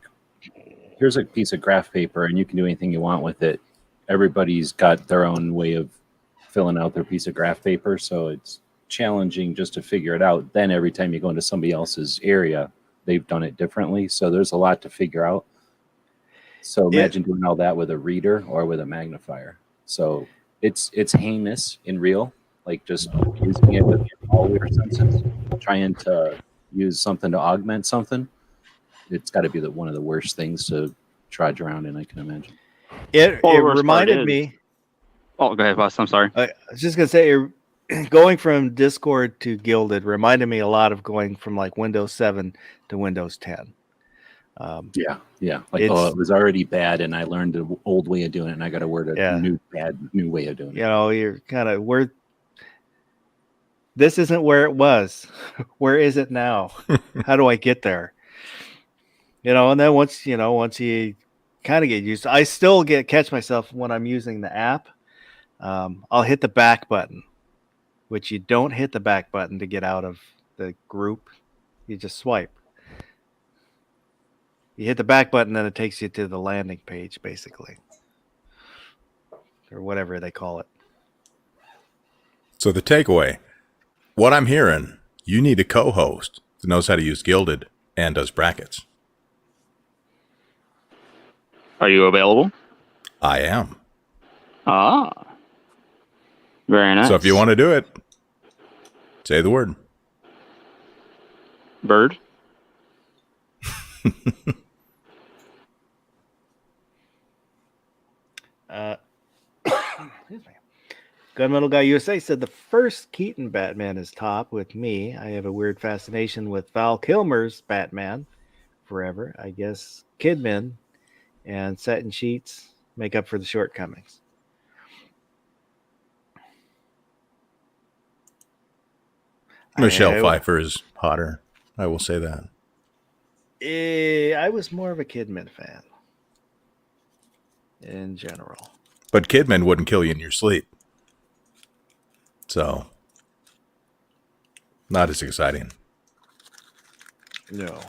here's a piece of graph paper and you can do anything you want with it. Everybody's got their own way of filling out their piece of graph paper, so it's challenging just to figure it out. Then every time you go into somebody else's area, they've done it differently. So there's a lot to figure out. So imagine doing all that with a reader or with a magnifier. So it's heinous in real, like just using it with all your senses, trying to use something to augment something. It's got to be one of the worst things to trudge around in, I can imagine. It Well, the worst part reminded is- me. Oh, go ahead, boss. I'm sorry. I was just gonna say, going from Discord to Gilded reminded me a lot of going from like Windows 7 to Windows 10. Yeah. Like, It's- it was already bad, and I learned the old way of doing it, and I got to learn a new way of doing it. You know, you're kind of where. This isn't where it was. Where is it now? How do I get there? You know, and then once you kind of get used to, I still catch myself when I'm using the app. I'll hit the back button, which you don't hit the back button to get out of the group. You just swipe. You hit the back button, then it takes you to the landing page, basically, or whatever they call it. So the takeaway, what I'm hearing, you need a co-host that knows how to use Gilded and does brackets. Are you available? I am. Ah. Very nice. So if you want to do it, say the word. Bird. Excuse me. Gunmetal Guy USA said the first Keaton Batman is top with me. I have a weird fascination with Val Kilmer's Batman forever. I guess Kidman and Satin Sheets make up for the shortcomings. Michelle I- Pfeiffer is hotter. I will say that. I was more of a Kidman fan in general. But Kidman wouldn't kill you in your sleep. So, not as exciting. No.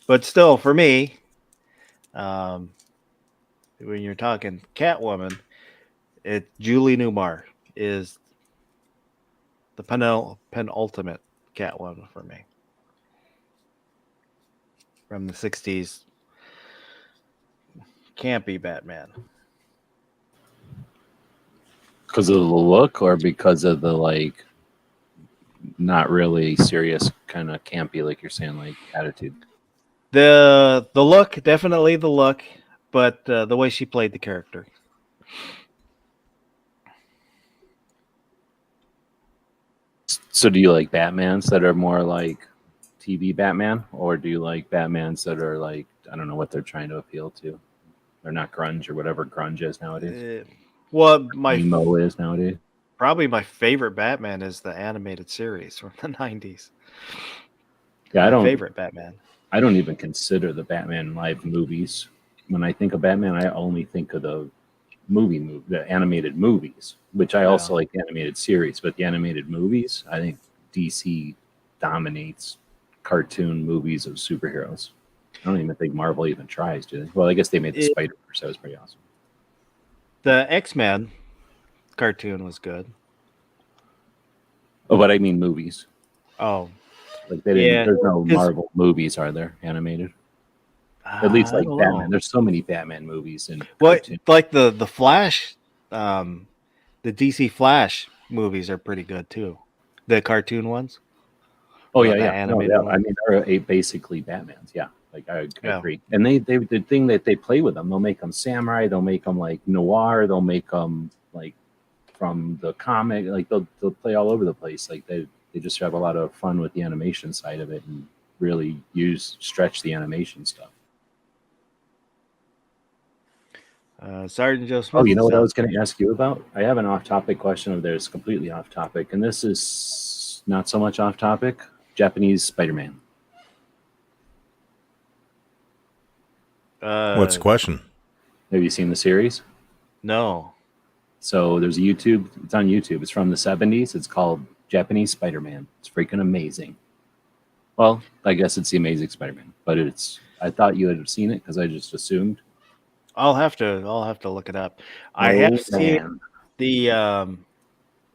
But still, for me, when you're talking Catwoman, Julie Newmar is the penultimate Catwoman for me. From the 60s, campy Batman. Because of the look, or because of the like, not really serious kind of campy, like you're saying, like attitude. The look, definitely the look, but the way she played the character. So do you like Batmans that are more like TV Batman, or do you like Batmans that are like, I don't know what they're trying to appeal to? They're not grunge or whatever grunge is nowadays. Well, Emo is nowadays. probably my favorite Batman is the animated series from the 90s. Yeah, My favorite Batman. I don't even consider the Batman live movies. When I think of Batman, I only think of the the animated movies, which I also like animated series, but the animated movies, I think DC dominates cartoon movies of superheroes. I don't even think Marvel even tries, do they? Well, I guess they made the Spider-Verse. That was pretty awesome. The X-Men cartoon was good. Oh, but I mean movies. Oh, Like they didn't. Yeah, There's no 'cause- Marvel movies, are there? Animated? At least I like don't Batman. know. There's so many Batman movies and What like the Flash, the DC Flash movies are pretty good too. The cartoon ones. Oh Or yeah, the yeah. No, animated yeah. one. I mean, they're basically Batmans. Yeah, like I Yeah. agree. And they the thing that they play with them, they'll make them samurai, they'll make them like noir, they'll make them like from the comic, like they'll play all over the place. Like they just have a lot of fun with the animation side of it and really stretch the animation stuff. Sergeant Joe Smith. Oh, you know what I said- was going to ask you about? I have an off-topic question of theirs, completely off-topic, and this is not so much off-topic. Japanese Spider-Man. What's the question? Have you seen the series? No. So there's a YouTube. It's on YouTube. It's from the 70s. It's called Japanese Spider-Man. It's freaking amazing. Well, I guess it's the Amazing Spider-Man, but I thought you had seen it because I just assumed. I'll have to look it up. I have seen man. the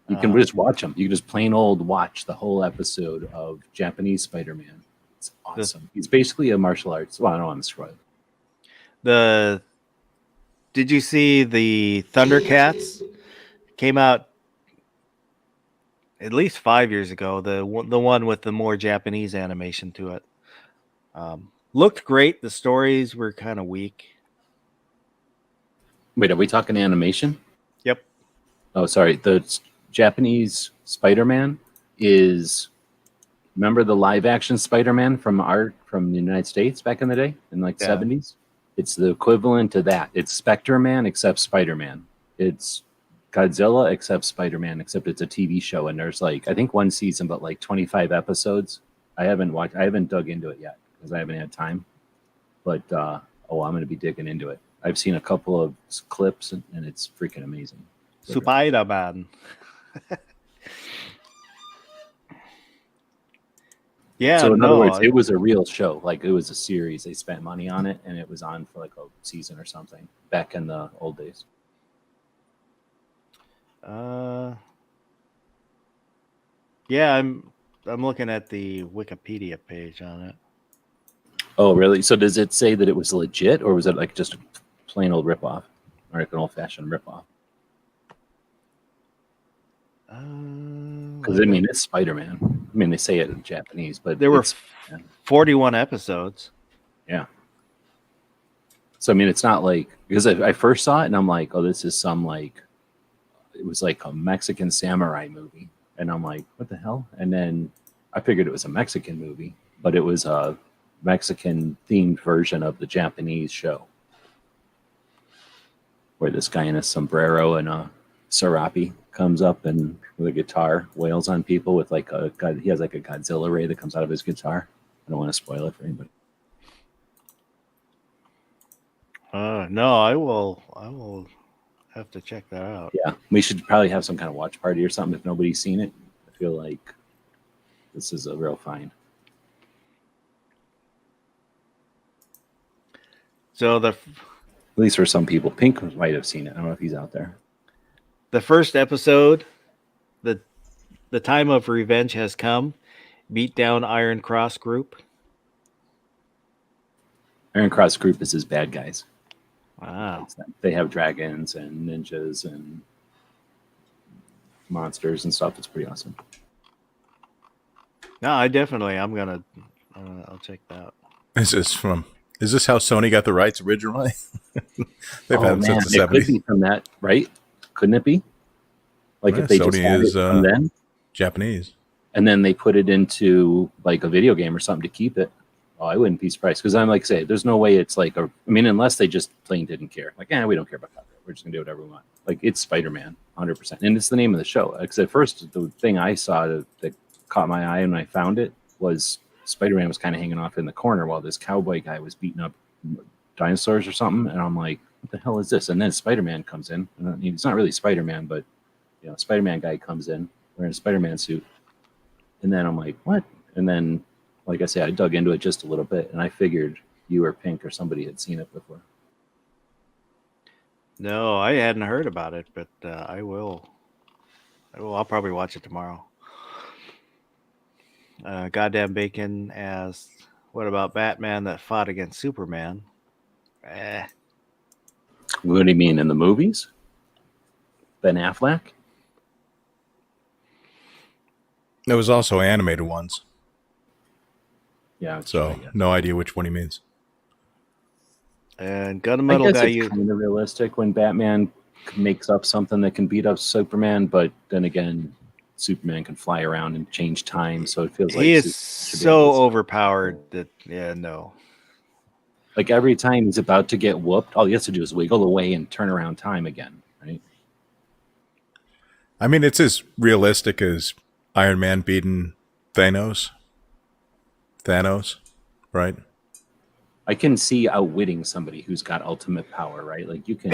You can just watch them. You can just plain old watch the whole episode of Japanese Spider-Man. It's awesome. He's basically a martial arts. Well, I don't want to spoil it. Did you see the Thundercats? Came out at least 5 years ago. The one with the more Japanese animation to it. Looked great. The stories were kind of weak. Wait, are we talking animation? Yep. Oh, sorry. The Japanese Spider-Man is, remember the live-action Spider-Man from the United States back in the day in like 70s? It's the equivalent to that. It's Spectre-Man except Spider-Man. It's Godzilla except Spider-Man, except it's a TV show, and there's like I think one season, but like 25 episodes. I haven't dug into it yet because I haven't had time. But I'm going to be digging into it. I've seen a couple of clips, and it's freaking amazing. Spider-Man. Yeah. So in other words, it was a real show. Like it was a series. They spent money on it, and it was on for like a season or something back in the old days. Yeah, I'm looking at the Wikipedia page on it. Oh, really? So does it say that it was legit, or was it like just a plain old ripoff, or like an old-fashioned ripoff? Because I mean, it's Spider-Man. I mean, they say it in Japanese, but there were 41 episodes. Yeah. So I mean, it's not like because I first saw it and I'm like, oh, this is some like it was like a Mexican samurai movie, and I'm like, what the hell? And then I figured it was a Mexican movie, but it was a Mexican themed version of the Japanese show, where this guy in a sombrero and a serape comes up and with a guitar wails on people with like he has like a Godzilla ray that comes out of his guitar. I don't want to spoil it for anybody. No, I will have to check that out. Yeah, we should probably have some kind of watch party or something if nobody's seen it. I feel like this is a real find. So at least for some people, Pink might have seen it. I don't know if he's out there. The first episode, the time of revenge has come. Beat down Iron Cross Group. Iron Cross Group is his bad guys. Wow. They have dragons and ninjas and monsters and stuff. It's pretty awesome. No, I'm gonna I'll check that out. Is this how Sony got the rights originally? They've had them since the 70s. It could be from that, right? Couldn't it be? Like if they Sony just had it from then? Japanese. And then they put it into like a video game or something to keep it. Oh, I wouldn't be surprised because I'm like, say, there's no way it's like unless they just plain didn't care. Like, we don't care about copyright. We're just gonna do whatever we want. Like, it's Spider-Man, 100%, and it's the name of the show. Because at first, the thing I saw that caught my eye when I found it was Spider-Man was kind of hanging off in the corner while this cowboy guy was beating up dinosaurs or something, and I'm like, what the hell is this? And then Spider-Man comes in, and he's not really Spider-Man, but Spider-Man guy comes in wearing a Spider-Man suit, and then I'm like, what? And then, like I said, I dug into it just a little bit, and I figured you or Pink or somebody had seen it before. No, I hadn't heard about it, but I will. I'll probably watch it tomorrow. Goddamn Bacon asked, what about Batman that fought against Superman? What do you mean, in the movies? Ben Affleck? There was also animated ones. Yeah. So no idea which one he means. And Gunmetal guy, it's kind of realistic when Batman makes up something that can beat up Superman, but then again, Superman can fly around and change time, so it feels like he is so overpowered that no. Like every time he's about to get whooped, all he has to do is wiggle away and turn around time again, right? I mean, it's as realistic as Iron Man beating Thanos, right? I can see outwitting somebody who's got ultimate power, right? Like you can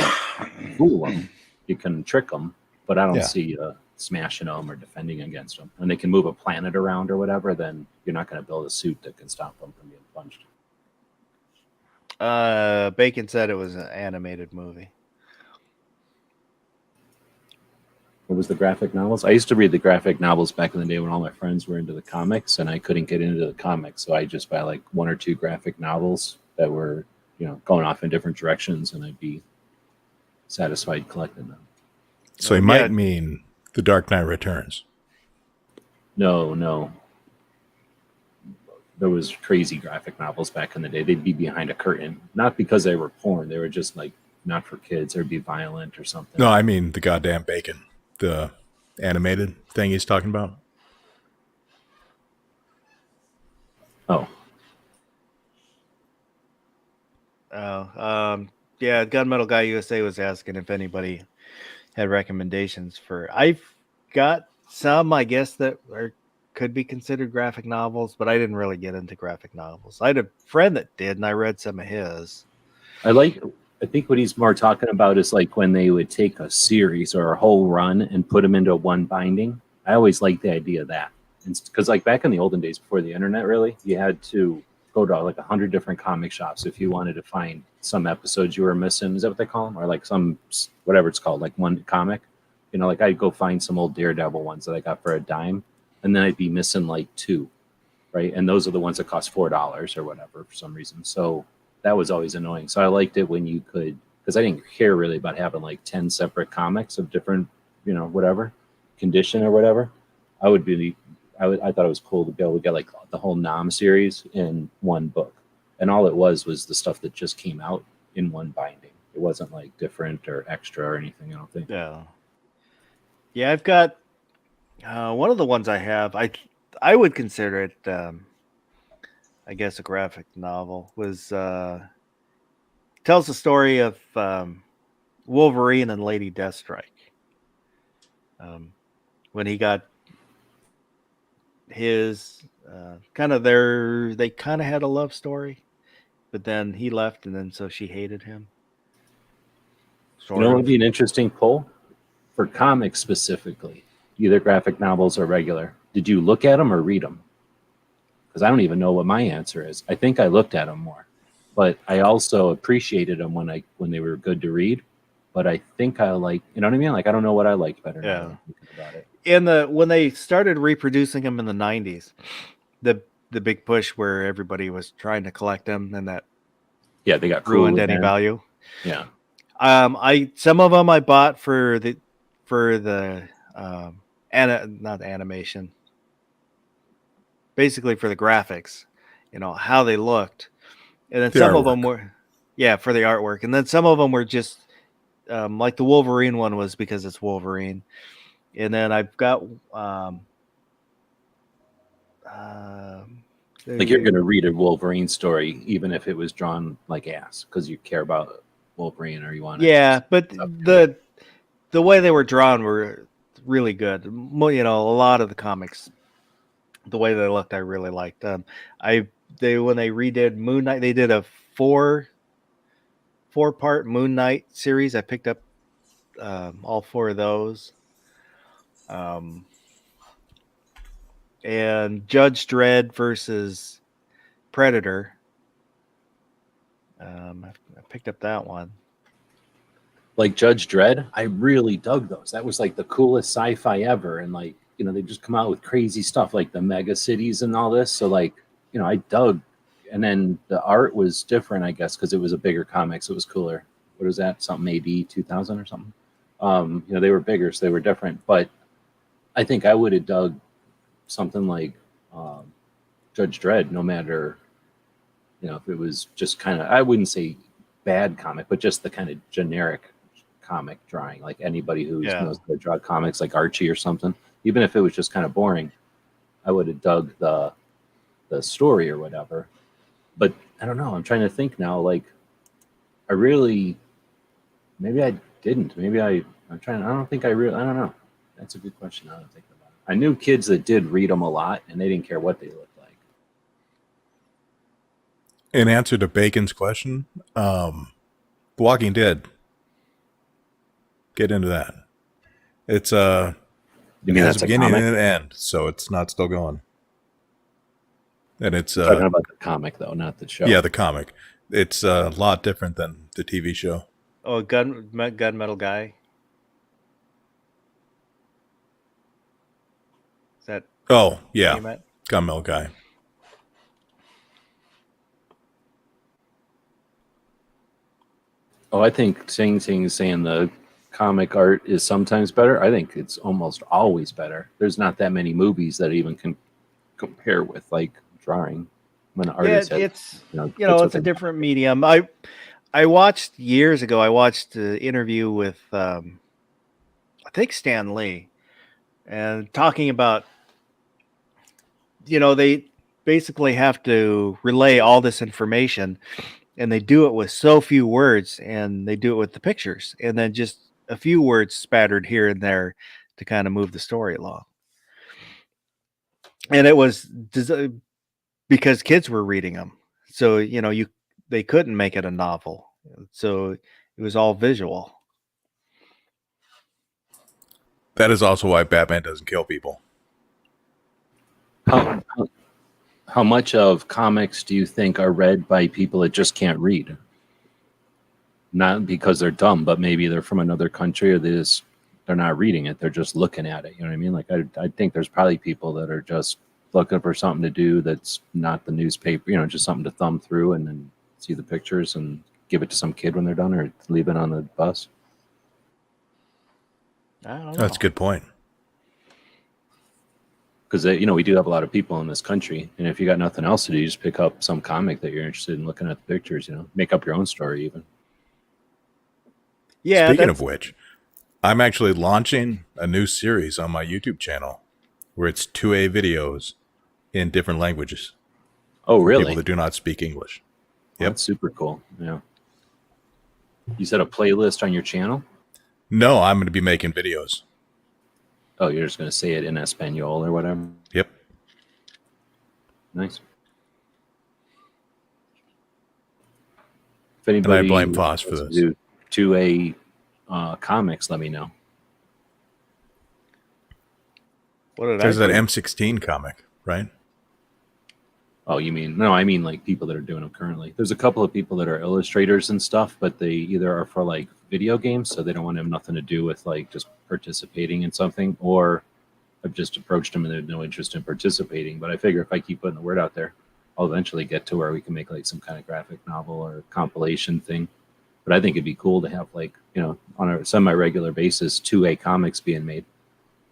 fool them, you can trick them, but I don't see smashing them or defending against them. And they can move a planet around or whatever, then you're not going to build a suit that can stop them from being punched. Bacon said it was an animated movie. What was the graphic novels? I used to read the graphic novels back in the day when all my friends were into the comics, and I couldn't get into the comics, so I just buy like 1 or 2 graphic novels that were, going off in different directions, and I'd be satisfied collecting them. So he might mean The Dark Knight Returns. No. There was crazy graphic novels back in the day. They'd be behind a curtain, not because they were porn. They were just like not for kids. They'd be violent or something. No, I mean the goddamn Bacon, the animated thing he's talking about. Oh. Yeah, Gunmetal Guy USA was asking if anybody had recommendations for. I've got some, I guess, that could be considered graphic novels, but I didn't really get into graphic novels. I had a friend that did, and I read some of his. I think what he's more talking about is like when they would take a series or a whole run and put them into one binding. I always liked the idea of that. Because like back in the olden days before the internet, really, you had to go to like 100 different comic shops if you wanted to find some episodes you were missing. Is that what they call them? Or like some, whatever it's called, like one comic. Like I'd go find some old Daredevil ones that I got for a dime, and then I'd be missing like 2, right? And those are the ones that cost $4 or whatever for some reason. So that was always annoying. So I liked it when you could, because I didn't care really about having like 10 separate comics of different, whatever condition or whatever. I thought it was cool to be able to get like the whole Nam series in one book. And all it was the stuff that just came out in one binding. It wasn't like different or extra or anything, I don't think. Yeah, I've got one of the ones I have. I would consider it, I guess, a graphic novel. Was tells the story of Wolverine and Lady Deathstrike. When he got his they kind of had a love story, but then he left, and then so she hated him. It would be an interesting poll for comics specifically, either graphic novels or regular. Did you look at them or read them? Because I don't even know what my answer is. I think I looked at them more, but I also appreciated them when they were good to read. But I think I like, you know what I mean? Like I don't know what I liked better. Yeah. Now that I'm thinking about it. When they started reproducing them in the 90s, the big push where everybody was trying to collect them, and that they got ruined cool any again. value. Yeah. Some of them I bought for the not animation, basically for the graphics, how they looked, and then some of them were, for the artwork, and then some of them were just like the Wolverine one was because it's Wolverine, and then I've got like you're going to read a Wolverine story even if it was drawn like ass because you care about Wolverine or you want to. But the way they were drawn were really good. A lot of the comics, the way they looked, I really liked. When they redid Moon Knight, they did a 4-part Moon Knight series. I picked up all 4 of those. And Judge Dredd versus Predator. I picked up that one. Like Judge Dredd, I really dug those. That was like the coolest sci-fi ever. And like, they just come out with crazy stuff like the mega cities and all this. So like, I dug. And then the art was different, I guess, because it was a bigger comic. So it was cooler. What is that? Something AD 2000 or something. They were bigger, so they were different. But I think I would have dug something like Judge Dredd, no matter, if it was just kind of, I wouldn't say bad comic, but just the kind of generic comic drawing, like anybody who knows how to draw comics like Archie or something, even if it was just kind of boring, I would have dug the story or whatever. But I don't know. I'm trying to think now, like maybe I didn't. Maybe I don't know. That's a good question. I don't think about it. I knew kids that did read them a lot, and they didn't care what they looked like. In answer to Bacon's question, The Walking Dead. Get into that. It's it has a beginning and an end, so it's not still going. And it's talking about the comic though, not the show. Yeah, the comic. It's a lot different than the TV show. Oh, Gunmetal Guy. Oh, yeah. You met? Gunmetal guy. Oh, I think saying the comic art is sometimes better. I think it's almost always better. There's not that many movies that even can compare with like drawing when an Yeah, artist has, it's that's it's what a they different medium. I watched years ago. I watched an interview with I think Stan Lee, and talking about they basically have to relay all this information, and they do it with so few words, and they do it with the pictures, and then just a few words spattered here and there to kind of move the story along. And it was because kids were reading them, so they couldn't make it a novel, so it was all visual. That is also why Batman doesn't kill people. How much of comics do you think are read by people that just can't read? Not because they're dumb, but maybe they're from another country, or they're not reading it, they're just looking at it. You know what I mean? Like I think there's probably people that are just looking for something to do that's not the newspaper, just something to thumb through and then see the pictures and give it to some kid when they're done, or leave it on the bus. I don't know. That's a good point. Because we do have a lot of people in this country, and if you got nothing else to do, you just pick up some comic that you're interested in looking at the pictures. Make up your own story even. Yeah. Speaking of which, I'm actually launching a new series on my YouTube channel where it's 2A videos in different languages. Oh, really? People that do not speak English. Yep. That's super cool. Yeah. You said a playlist on your channel? No, I'm going to be making videos. Oh, you're just going to say it in Espanol or whatever? Yep. Nice. If anybody and I blame Foss for this. Do 2A comics, let me know. What did There's I that do? M16 comic, right? Oh, you mean, no, I mean like people that are doing them currently. There's a couple of people that are illustrators and stuff, but they either are for like video games, so they don't want to have nothing to do with like just participating in something, or I've just approached them and they have no interest in participating. But I figure if I keep putting the word out there, I'll eventually get to where we can make like some kind of graphic novel or compilation thing. But I think it'd be cool to have like, on a semi-regular basis, 2A comics being made,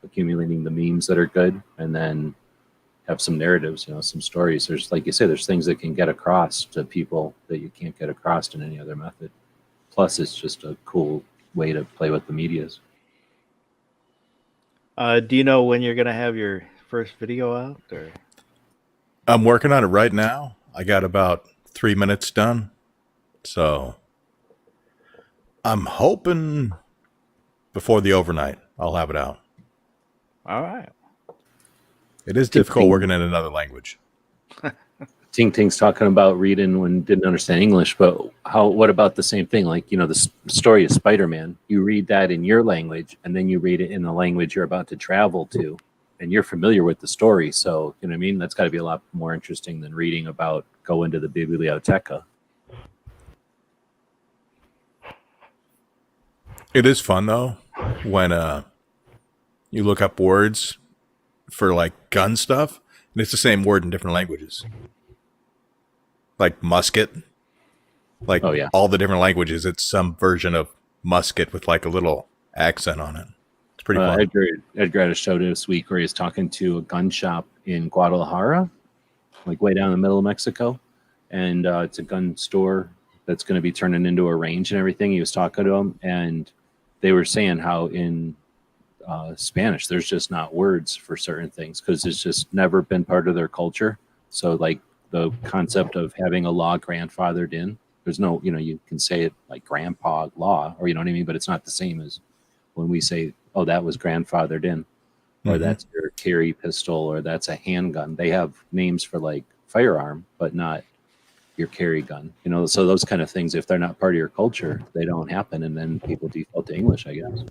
accumulating the memes that are good, and then have some narratives, some stories. There's, like you say, there's things that can get across to people that you can't get across in any other method. Plus, it's just a cool way to play with the medias. Do you know when you're going to have your first video out? Or I'm working on it right now. I got about 3 minutes done. So I'm hoping before the overnight I'll have it out. All right. It is difficult working in another language. Ting Ting's talking about reading when didn't understand English, but what about the same thing? Like, the story of Spider-Man, you read that in your language, and then you read it in the language you're about to travel to, and you're familiar with the story. So, you know what I mean? That's got to be a lot more interesting than reading about go into the biblioteca. It is fun, though, when you look up words for, like, gun stuff, and it's the same word in different languages. Like musket. Like, oh, yeah. all the different languages, it's some version of musket with, like, a little accent on it. It's pretty fun. Edgar had a show this week where he's talking to a gun shop in Guadalajara, like way down in the middle of Mexico. And it's a gun store that's going to be turning into a range and everything. He was talking to them, and they were saying how in Spanish, there's just not words for certain things because it's just never been part of their culture. So, like, the concept of having a law grandfathered in, there's no, you can say it like grandpa law, or you know what I mean, but it's not the same as when we say, oh, that was grandfathered in, or that's your carry pistol, or that's a handgun. They have names for like firearm, but not your carry gun. So those kind of things, if they're not part of your culture, they don't happen, and then people default to English, I guess.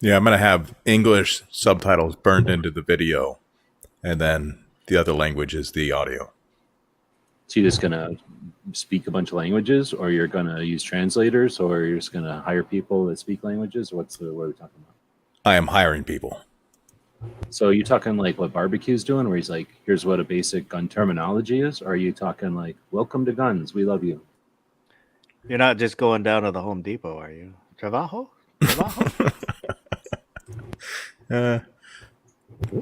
Yeah, I'm going to have English subtitles burned into the video, and then the other language is the audio. So you're just going to speak a bunch of languages, or you're going to use translators, or you're just going to hire people that speak languages? What are we talking about? I am hiring people. So are you talking like what Barbecue's doing, where he's like, here's what a basic gun terminology is? Or are you talking like, welcome to guns, we love you? You're not just going down to the Home Depot, are you? Trabajo? Trabajo?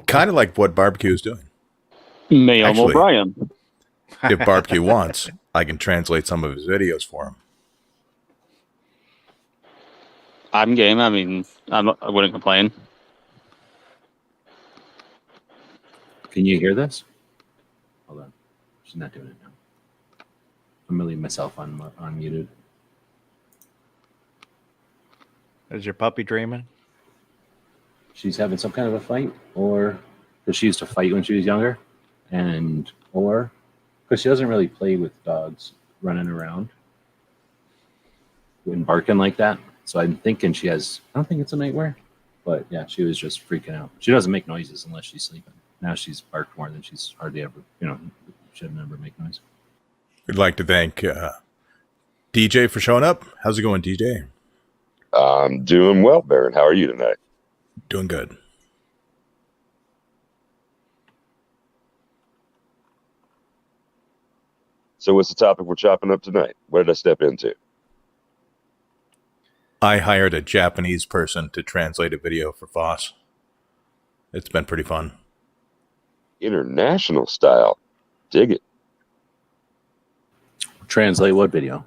Kind of like what Barbecue is doing. Me, Actually- O'Brien. If Barbecue wants, I can translate some of his videos for him. I'm game. I mean, I wouldn't complain. Can you hear this? Hold on. She's not doing it now. I'm gonna leave myself unmuted. Is your puppy dreaming? She's having some kind of a fight, or because she used to fight when she was younger, or because she doesn't really play with dogs running around and barking like that. So I'm thinking I don't think it's a nightmare, but yeah, she was just freaking out. She doesn't make noises unless she's sleeping. Now she's barked more than she's hardly ever, should never make noise. We'd like to thank DJ for showing up. How's it going, DJ? I'm doing well, Baron. How are you tonight? Doing good. So what's the topic we're chopping up tonight? What did I step into? I hired a Japanese person to translate a video for Foss. It's been pretty fun. International style. Dig it. Translate what video?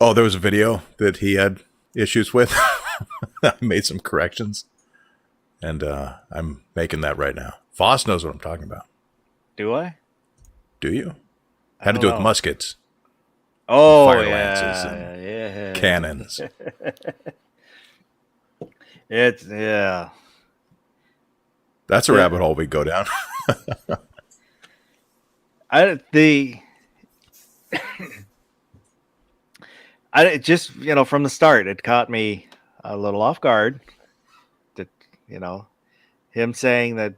Oh, there was a video that he had issues with. I made some corrections, and I'm making that right now. Foss knows what I'm talking about. Do I? Do you? I Had to don't do with know. muskets, Oh, fire yeah, lances and yeah. cannons. Yeah. That's a rabbit hole we go down. I just, from the start, it caught me a little off guard. That, him saying that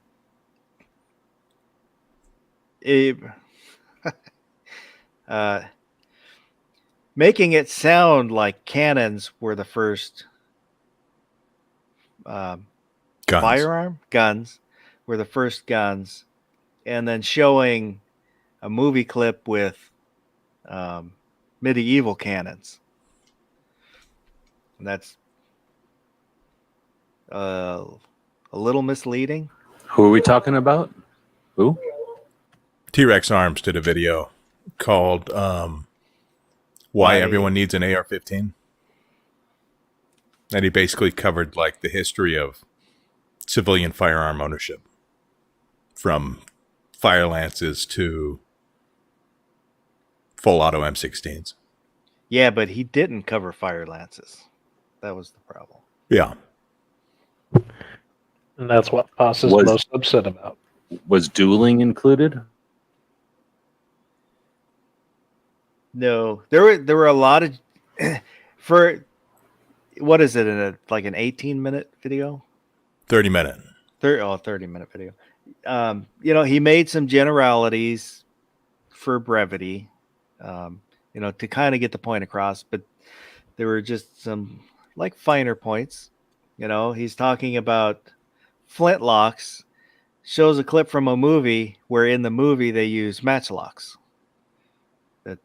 making it sound like cannons were the first Guns. guns were the first guns, and then showing a movie clip with medieval cannons. And that's a little misleading. Who are we talking about? Who? T-Rex Arms did a video called Why Everyone Needs an AR-15. And he basically covered like the history of civilian firearm ownership, from fire lances to full auto M16s. Yeah, but he didn't cover fire lances. That was the problem. Yeah. And that's what Foss is most upset about. Was dueling included? No, there were a lot of for what is it in like an 18-minute video? 30-minute. 30-minute video. He made some generalities for brevity, to kind of get the point across, but there were just some like finer points. He's talking about flintlocks, shows a clip from a movie where in the movie they use matchlocks. That,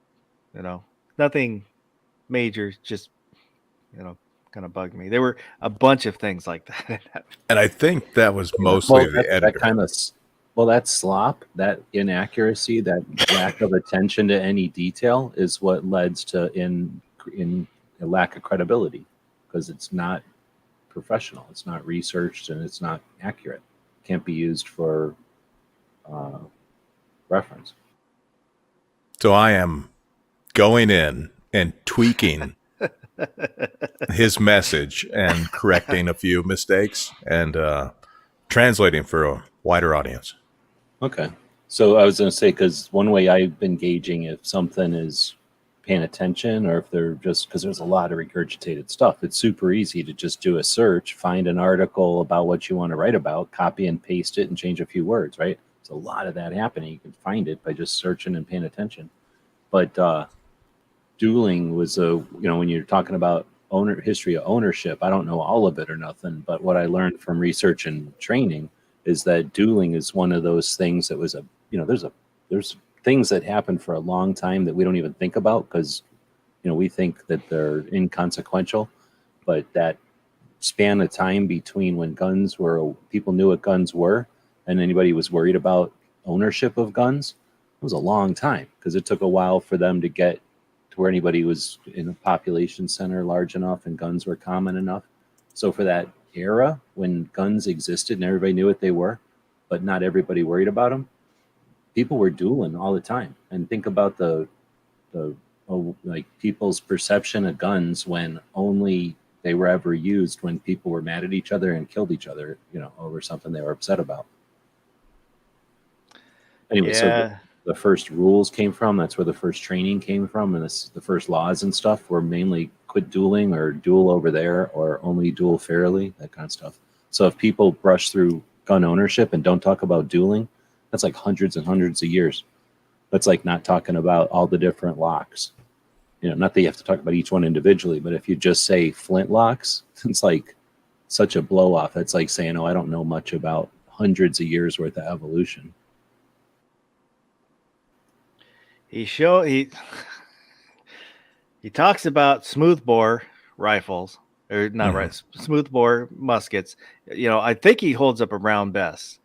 nothing major, just, kind of bugged me. There were a bunch of things like that. And I think that was mostly the editor. That slop, that inaccuracy, that lack of attention to any detail is what leads to in a lack of credibility, because it's not professional, it's not researched, and it's not accurate. It can't be used for reference. So I am going in and tweaking his message and correcting a few mistakes and translating for a wider audience. Okay. So I was going to say, because one way I've been gauging if something is paying attention or if they're just, because there's a lot of regurgitated stuff. It's super easy to just do a search, find an article about what you want to write about, copy and paste it and change a few words, right? There's a lot of that happening. You can find it by just searching and paying attention. But dueling was when you're talking about, history of ownership. I don't know all of it or nothing, but what I learned from research and training is that dueling is one of those things that was there's things that happen for a long time that we don't even think about because, we think that they're inconsequential, but that span of time between when people knew what guns were and anybody was worried about ownership of guns, it was a long time because it took a while for them to get to where anybody was in a population center large enough and guns were common enough. So for that era when guns existed and everybody knew what they were, but not everybody worried about them, people were dueling all the time. And think about the people's perception of guns when only they were ever used when people were mad at each other and killed each other, over something they were upset about. Anyway, so the first rules came from, that's where the first training came from, and the first laws and stuff were mainly quit dueling or duel over there or only duel fairly, that kind of stuff. So if people brush through gun ownership and don't talk about dueling, that's like hundreds and hundreds of years. That's like not talking about all the different locks. Not that you have to talk about each one individually, but if you just say flintlocks, it's like such a blow off. It's like saying, I don't know much about hundreds of years worth of evolution. He talks about smoothbore rifles, or not smoothbore muskets. I think he holds up a round best.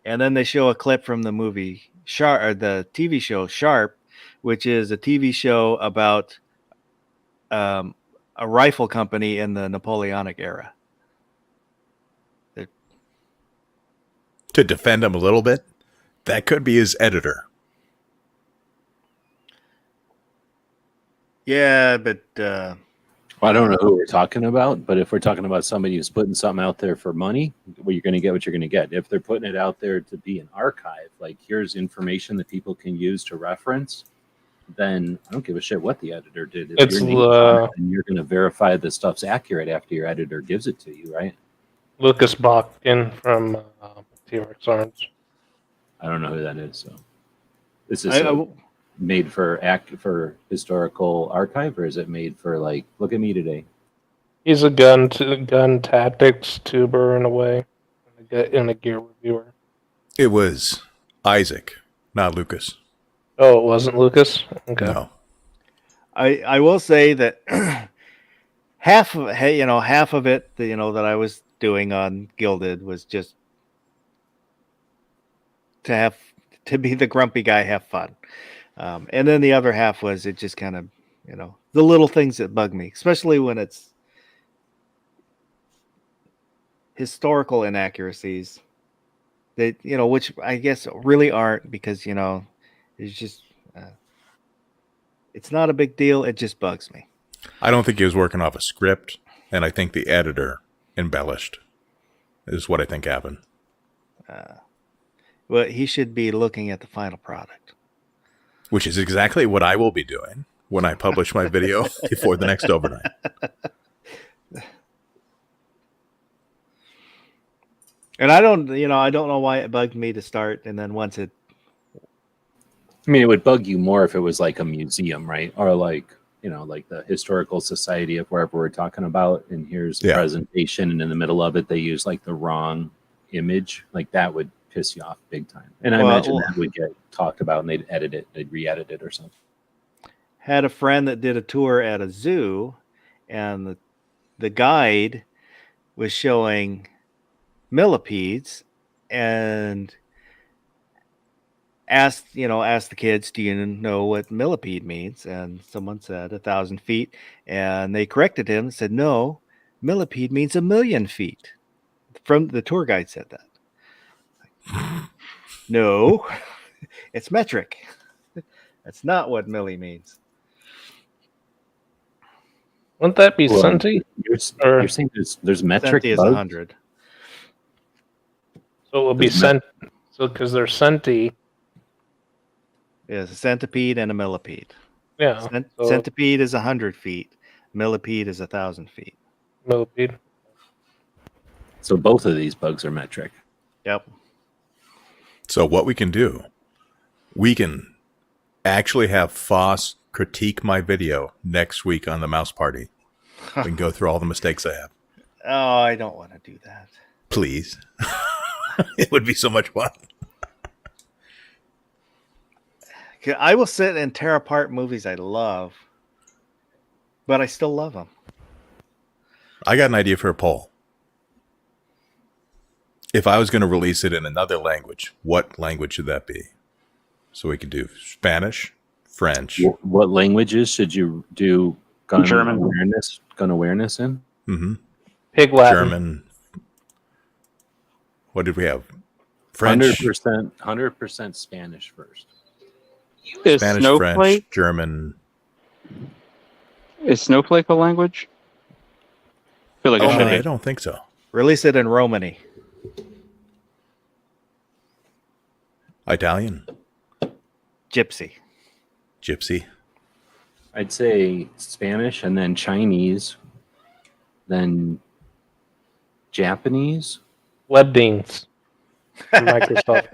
And then they show a clip from the movie Sharp, or the TV show Sharp, which is a TV show about a rifle company in the Napoleonic era. To defend him a little bit, that could be his editor. Yeah, but I don't know who we're talking about, but if we're talking about somebody who's putting something out there for money, well, you're going to get what you're going to get. If they're putting it out there to be an archive, like here's information that people can use to reference, then I don't give a shit what the editor did. If and you're going to verify the stuff's accurate after your editor gives it to you, right? Lucas Bachkin from T-Rex Arms. I don't know who that is. So this is made for historical archive, or is it made for like look at me today? He's a gun tactics tuber in a way, and a gear reviewer. It was Isaac, not Lucas. Oh, it wasn't Lucas? Okay. No. I will say that half of it that I was doing on Gilded was just to be the grumpy guy, have fun. And then the other half was it just kind of, the little things that bug me, especially when it's historical inaccuracies that, which I guess really aren't because, it's just, it's not a big deal. It just bugs me. I don't think he was working off a script, and I think the editor embellished is what I think happened. Well, he should be looking at the final product. Which is exactly what I will be doing when I publish my video before the next overnight. And I don't know why it bugged me to start, and then once it. I mean, it would bug you more if it was like a museum, right? Or like, like the Historical Society of wherever we're talking about, and here's the presentation, and in the middle of it, they use like the wrong image. Like that would piss you off big time. And I imagine that would get talked about and they'd edit it, they'd re-edit it or something. Had a friend that did a tour at a zoo, and the guide was showing millipedes and asked the kids, do you know what millipede means? And someone said 1,000 feet, and they corrected him and said, no, millipede means 1,000,000 feet. From the tour guide said that. No, it's metric. That's not what milli means. Wouldn't that be centi? You're saying there's metric Centi is bugs? 100. So it will be cent. So because they're centi. Yes, a centipede and a millipede. Yeah. Centipede is 100 feet. Millipede is 1,000 feet. Millipede. So both of these bugs are metric. Yep. So what we can do, we can actually have Foss critique my video next week on the Mouse Party. We can go through all the mistakes I have. Oh, I don't want to do that. Please. It would be so much fun. I will sit and tear apart movies I love, but I still love them. I got an idea for a poll. If I was going to release it in another language, what language should that be? So we could do Spanish, French. What languages should you do German gun awareness in? Mm-hmm. Pig Latin. German. What did we have? French, 100% Spanish first. Is Spanish, Snowflake French, German. is Snowflake a language? I feel like it should I be. don't think so. Release it in Romany. Italian, Gypsy. Gypsy. I'd say Spanish and then Chinese, then Japanese. Webdings. From Microsoft.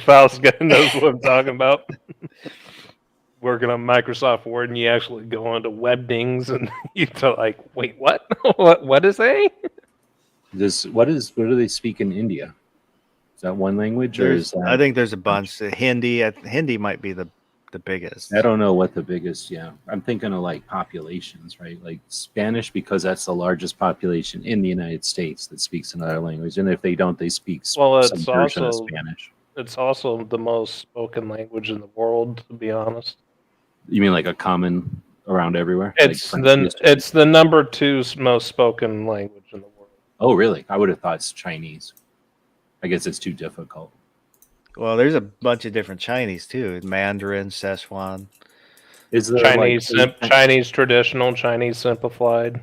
Faust guy knows what I'm talking about. Working on Microsoft Word, and you actually go onto Webdings, and you tell like, wait, what? What is they? What do they speak in India? Is that one language, or is that, I think there's a bunch. Hindi. Hindi might be the biggest. I don't know what the biggest. Yeah, I'm thinking of like populations, right? Like Spanish, because that's the largest population in the United States that speaks another language, and if they don't, they speak Well, some it's version of also Spanish. it's also the most spoken language in the world, to be honest. You mean like a common around everywhere? It's Like it's the number 2 most spoken language in the world. Oh, really? I would have thought it's Chinese. I guess it's too difficult. Well, there's a bunch of different Chinese too. Mandarin, Szechuan. Is there Chinese traditional, Chinese simplified.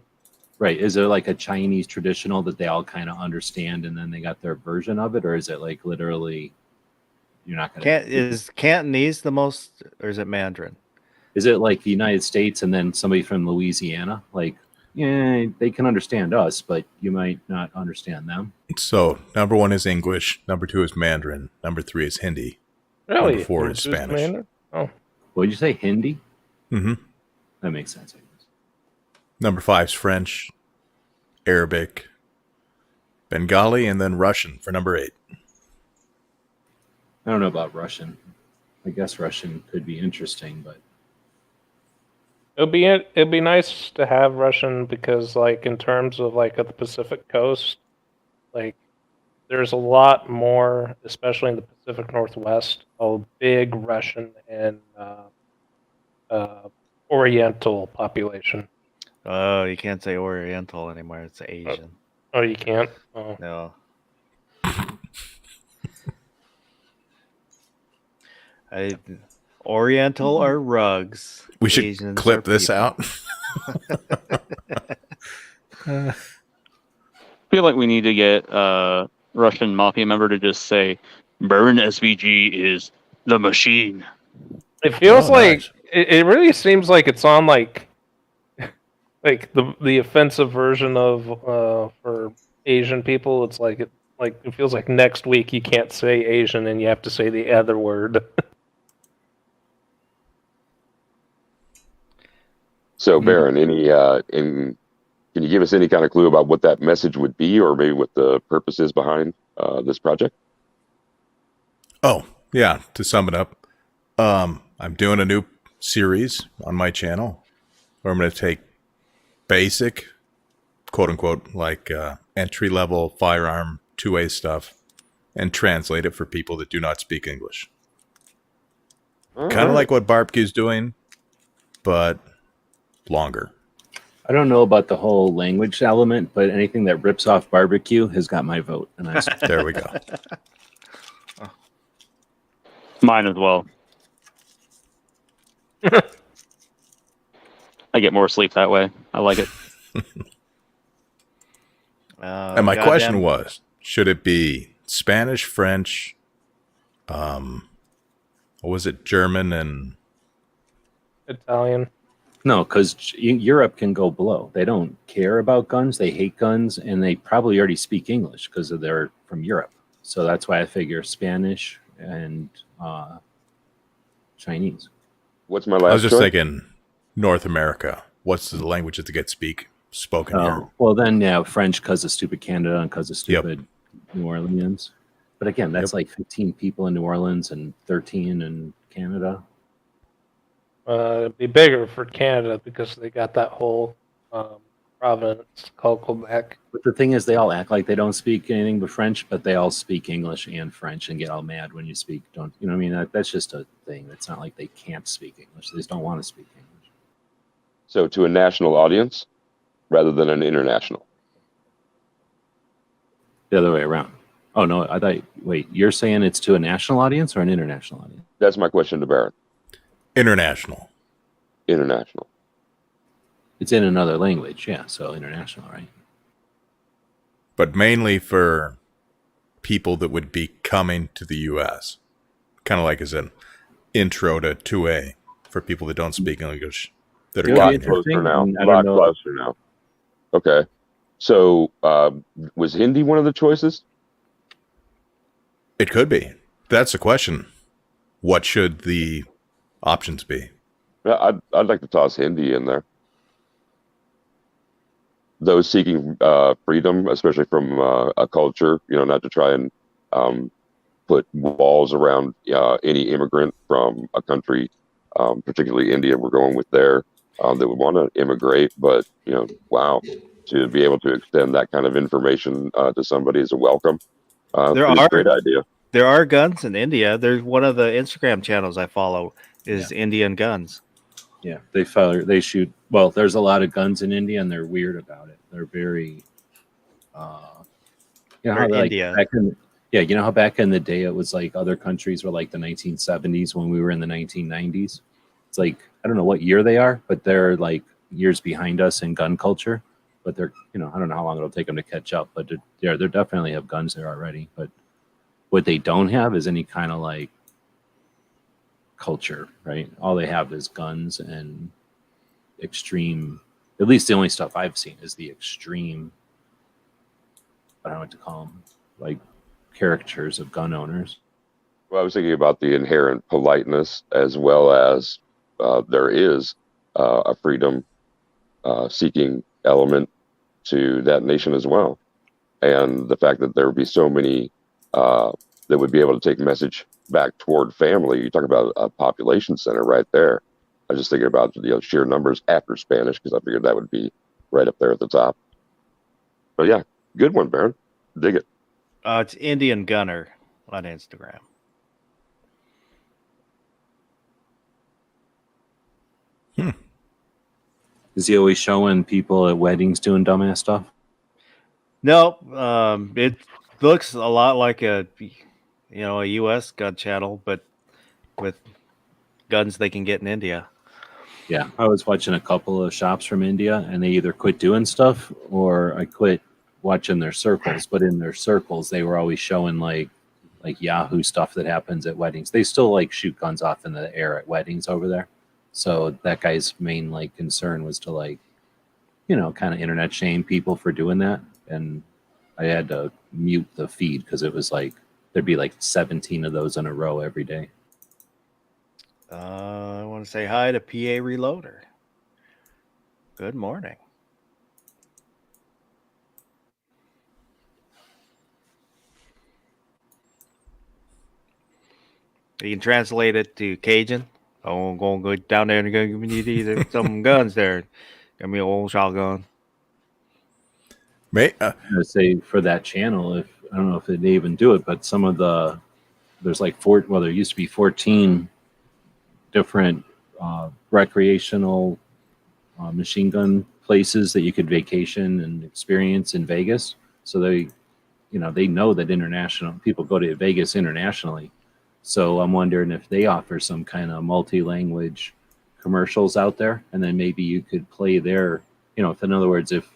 right? Is there like a Chinese traditional that they all kind of understand, and then they got their version of it, or is it like literally you're not going to? Is Cantonese the most, or is it Mandarin? Is it like the United States and then somebody from Louisiana? Like, yeah, they can understand us, but you might not understand them. So, number 1 is English. Number 2 is Mandarin. Number 3 is Hindi. Really? Number 4 is Who's Spanish. Mandarin? Oh, What did you say? Hindi? Mm-hmm. That makes sense, I guess. Number 5 is French, Arabic, Bengali, and then Russian for number 8. I don't know about Russian. I guess Russian could be interesting, but it'd be nice to have Russian because, like, in terms of like at the Pacific Coast, like there's a lot more, especially in the Pacific Northwest, a big Russian and Oriental population. Oh, you can't say Oriental anymore. It's Asian. Oh, you can't? Oh. No. Oriental are rugs. We should Asians clip are this people. out. I feel like we need to get a Russian mafia member to just say, "Burn SVG is the machine." It feels like nice. it really seems like it's on like the offensive version of for Asian people. It's like it feels like next week you can't say Asian and you have to say the other word. So, Baron, can you give us any kind of clue about what that message would be, or maybe what the purpose is behind this project? Oh, yeah. To sum it up, I'm doing a new series on my channel where I'm going to take basic, quote unquote, like entry-level firearm 2A stuff and translate it for people that do not speak English. Kind of like what Barbecue's doing, but longer. I don't know about the whole language element, but anything that rips off barbecue has got my vote. And There we go. Mine as well. I get more sleep that way. I like it. And my question was, should it be Spanish, French, what was it, German, and Italian. no, because Europe can go blow. They don't care about guns. They hate guns, and they probably already speak English because they're from Europe. So that's why I figure Spanish and Chinese. What's my last I was just choice? thinking North America. What's the languages that get spoken here? Oh, well, then, yeah, French because of stupid Canada and because of stupid New Orleans. But again, that's like 15 people in New Orleans and 13 in Canada. It'd be bigger for Canada because they got that whole province called Quebec. But the thing is, they all act like they don't speak anything but French, but they all speak English and French and get all mad when you speak. Don't you know what I mean? That's just a thing. It's not like they can't speak English. They just don't want to speak English. So to a national audience rather than an international. The other way around. Oh, no, I thought, wait, you're saying it's to a national audience or an international audience? That's my question to Baron. International. International. It's in another language, yeah, so international, right? But mainly for people that would be coming to the U.S. Kind of like as an intro to 2A for people that don't speak English that are Yeah, coming it's here. interesting. Closer now. I A don't lot know. closer now. Okay. So was Hindi one of the choices? It could be. That's the question. What should the options be? I'd like to toss Hindi in there. Those seeking freedom, especially from a culture, not to try and put walls around any immigrant from a country, particularly India. We're going with there that would want to immigrate, but wow, to be able to extend that kind of information to somebody is a welcome. It's a great idea. There are guns in India. There's one of the Instagram channels I follow is Indian guns. Yeah, they shoot. Well, there's a lot of guns in India, and they're weird about it. They're very, how India. you know how back in the day it was like other countries were like the 1970s when we were in the 1990s. It's like I don't know what year they are, but they're like years behind us in gun culture. But they're, I don't know how long it'll take them to catch up. But they definitely have guns there already. But what they don't have is any kind of like culture, right? All they have is guns and extreme. At least the only stuff I've seen is the extreme. I don't know what to call them, like caricatures of gun owners. Well, I was thinking about the inherent politeness as well as there is a freedom seeking element to that nation as well. And the fact that there would be so many that would be able to take message back toward family. You talk about a population center right there. I was just thinking about sheer numbers after Spanish because I figured that would be right up there at the top. But yeah, good one, Baron. Dig it. It's Indian Gunner on Instagram. Is he always showing people at weddings doing dumbass stuff? No, it looks a lot like a U.S. gun channel, but with guns they can get in India. Yeah, I was watching a couple of shops from India, and they either quit doing stuff or I quit watching their circles. But in their circles, they were always showing like Yahoo stuff that happens at weddings. They still like shoot guns off in the air at weddings over there. So that guy's main like concern was to like, kind of internet shame people for doing that. And I had to mute the feed because it was like there'd be like 17 of those in a row every day. I want to say hi to PA Reloader. Good morning. You can translate it to Cajun. I'm going to go down there and give me some guns there. Give me an old shotgun. I say for that channel, I don't know if they even do it, but some of there's like there used to be 14 different recreational machine gun places that you could vacation and experience in Vegas. So they know that international people go to Vegas internationally. So I'm wondering if they offer some kind of multi-language commercials out there, and then maybe you could play their, if in other words, if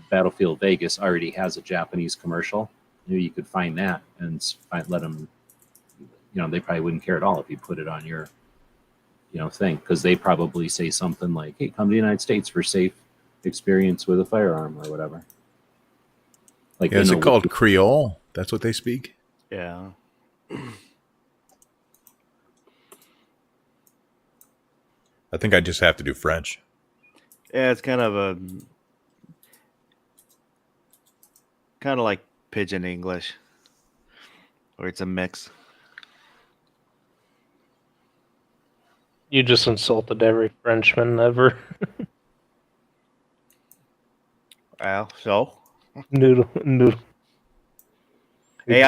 Battlefield Vegas already has a Japanese commercial, maybe you could find that and let them, they probably wouldn't care at all if you put it on your, thing, because they probably say something like, hey, come to the United States for safe experience with a firearm or whatever. Like, is it called Creole? That's what they speak? Yeah. I think I just have to do French. Yeah, it's kind of like Pidgin English, or it's a mix. You just insulted every Frenchman ever. Well, so Noodle. hey,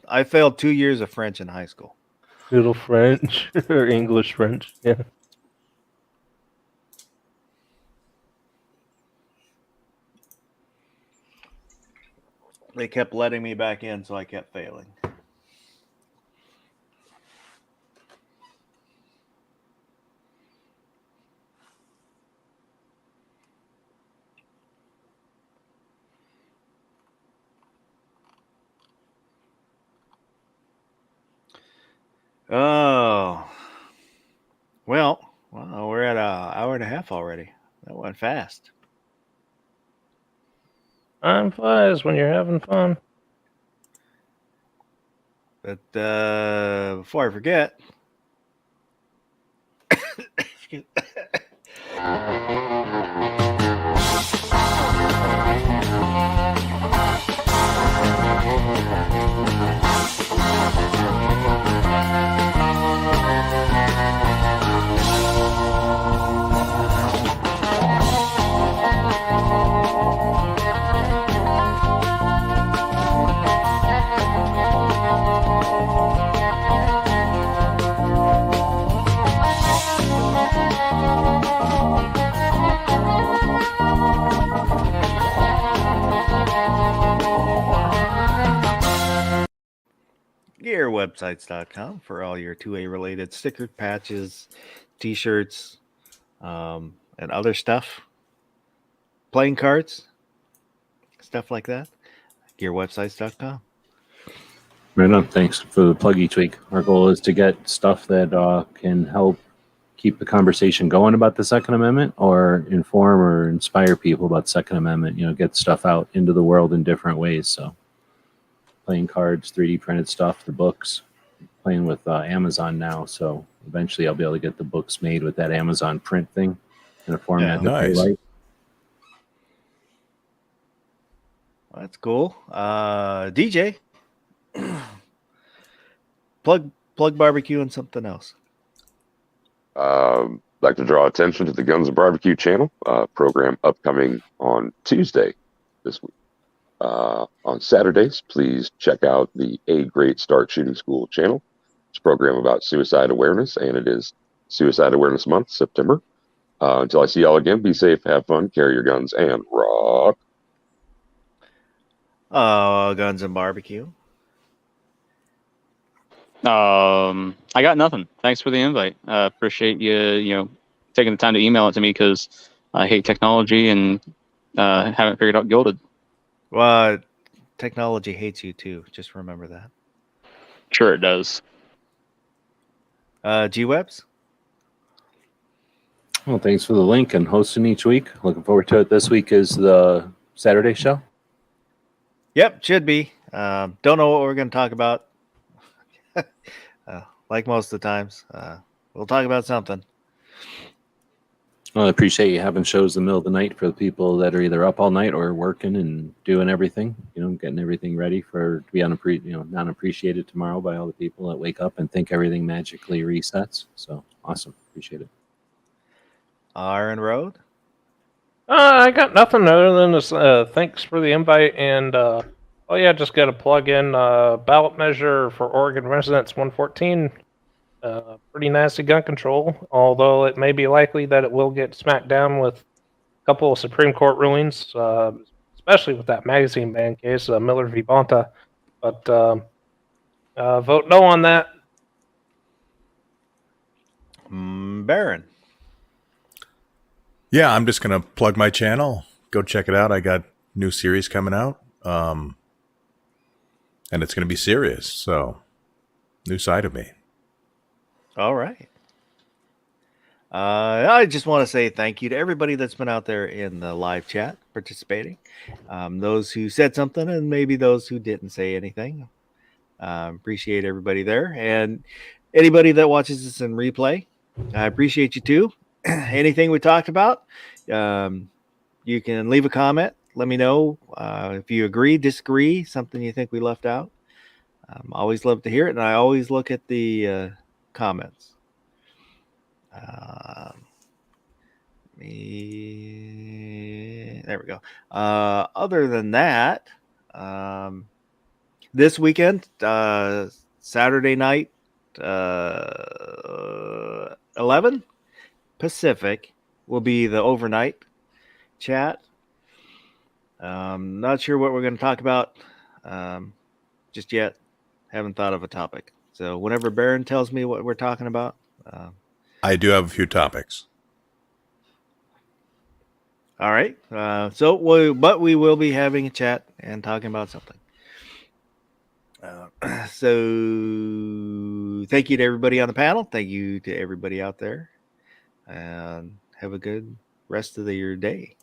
I failed 2 years of French in high school. Noodle French or English French. Yeah. They kept letting me back in, so I kept failing. Oh, well, we're at an hour and a half already. That went fast. Time flies when you're having fun. But before I forget, gearwebsites.com for all your 2A related stickers, patches, t-shirts, and other stuff. Playing cards, stuff like that. Gearwebsites.com. Right on. Thanks for the plug each week. Our goal is to get stuff that can help keep the conversation going about the Second Amendment, or inform or inspire people about the Second Amendment. Get stuff out into the world in different ways. So, playing cards, 3D printed stuff, the books. Playing with Amazon now, so eventually I'll be able to get the books made with that Amazon print thing in a format that they nice. like. Well, that's cool. DJ, plug barbecue and something else. Like to draw attention to the Guns and Barbecue channel program upcoming on Tuesday this week. On Saturdays, please check out the A Great Start Shooting School channel. It's a program about suicide awareness, and it is Suicide Awareness Month, September. Until I see y'all again, be safe, have fun, carry your guns, and rock. Guns and barbecue. I got nothing. Thanks for the invite. Appreciate you taking the time to email it to me, because I hate technology and haven't figured out Gilded. Well, technology hates you too. Just remember that. Sure it does. G-Webs? Well, thanks for the link and hosting each week. Looking forward to it. This week is the Saturday show. Yep, should be. Don't know what we're going to talk about. Like most of the times. We'll talk about something. Well, I appreciate you having shows in the middle of the night for the people that are either up all night or working and doing everything, getting everything ready to be not appreciated tomorrow by all the people that wake up and think everything magically resets. So awesome. Appreciate it. Iron Road? I got nothing other than this. Thanks for the invite, and just got to plug in ballot measure for Oregon Residents 114. Pretty nasty gun control, although it may be likely that it will get smacked down with a couple of Supreme Court rulings, especially with that magazine ban case, Miller v. Bonta. But vote no on that. Baron? Yeah, I'm just going to plug my channel. Go check it out. I got new series coming out. And it's going to be serious. So, new side of me. All right. I just want to say thank you to everybody that's been out there in the live chat participating. Those who said something and maybe those who didn't say anything. Appreciate everybody there. And anybody that watches this in replay, I appreciate you too. anything we talked about, you can leave a comment. Let me know if you agree, disagree, something you think we left out. Always love to hear it, and I always look at the comments. There we go. Other than that, this weekend, Saturday night, 11 Pacific will be the overnight chat. Not sure what we're going to talk about just yet. Haven't thought of a topic. So whenever Baron tells me what we're talking about, I do have a few topics. All right. But we will be having a chat and talking about something. So thank you to everybody on the panel. Thank you to everybody out there. And have a good rest of your day.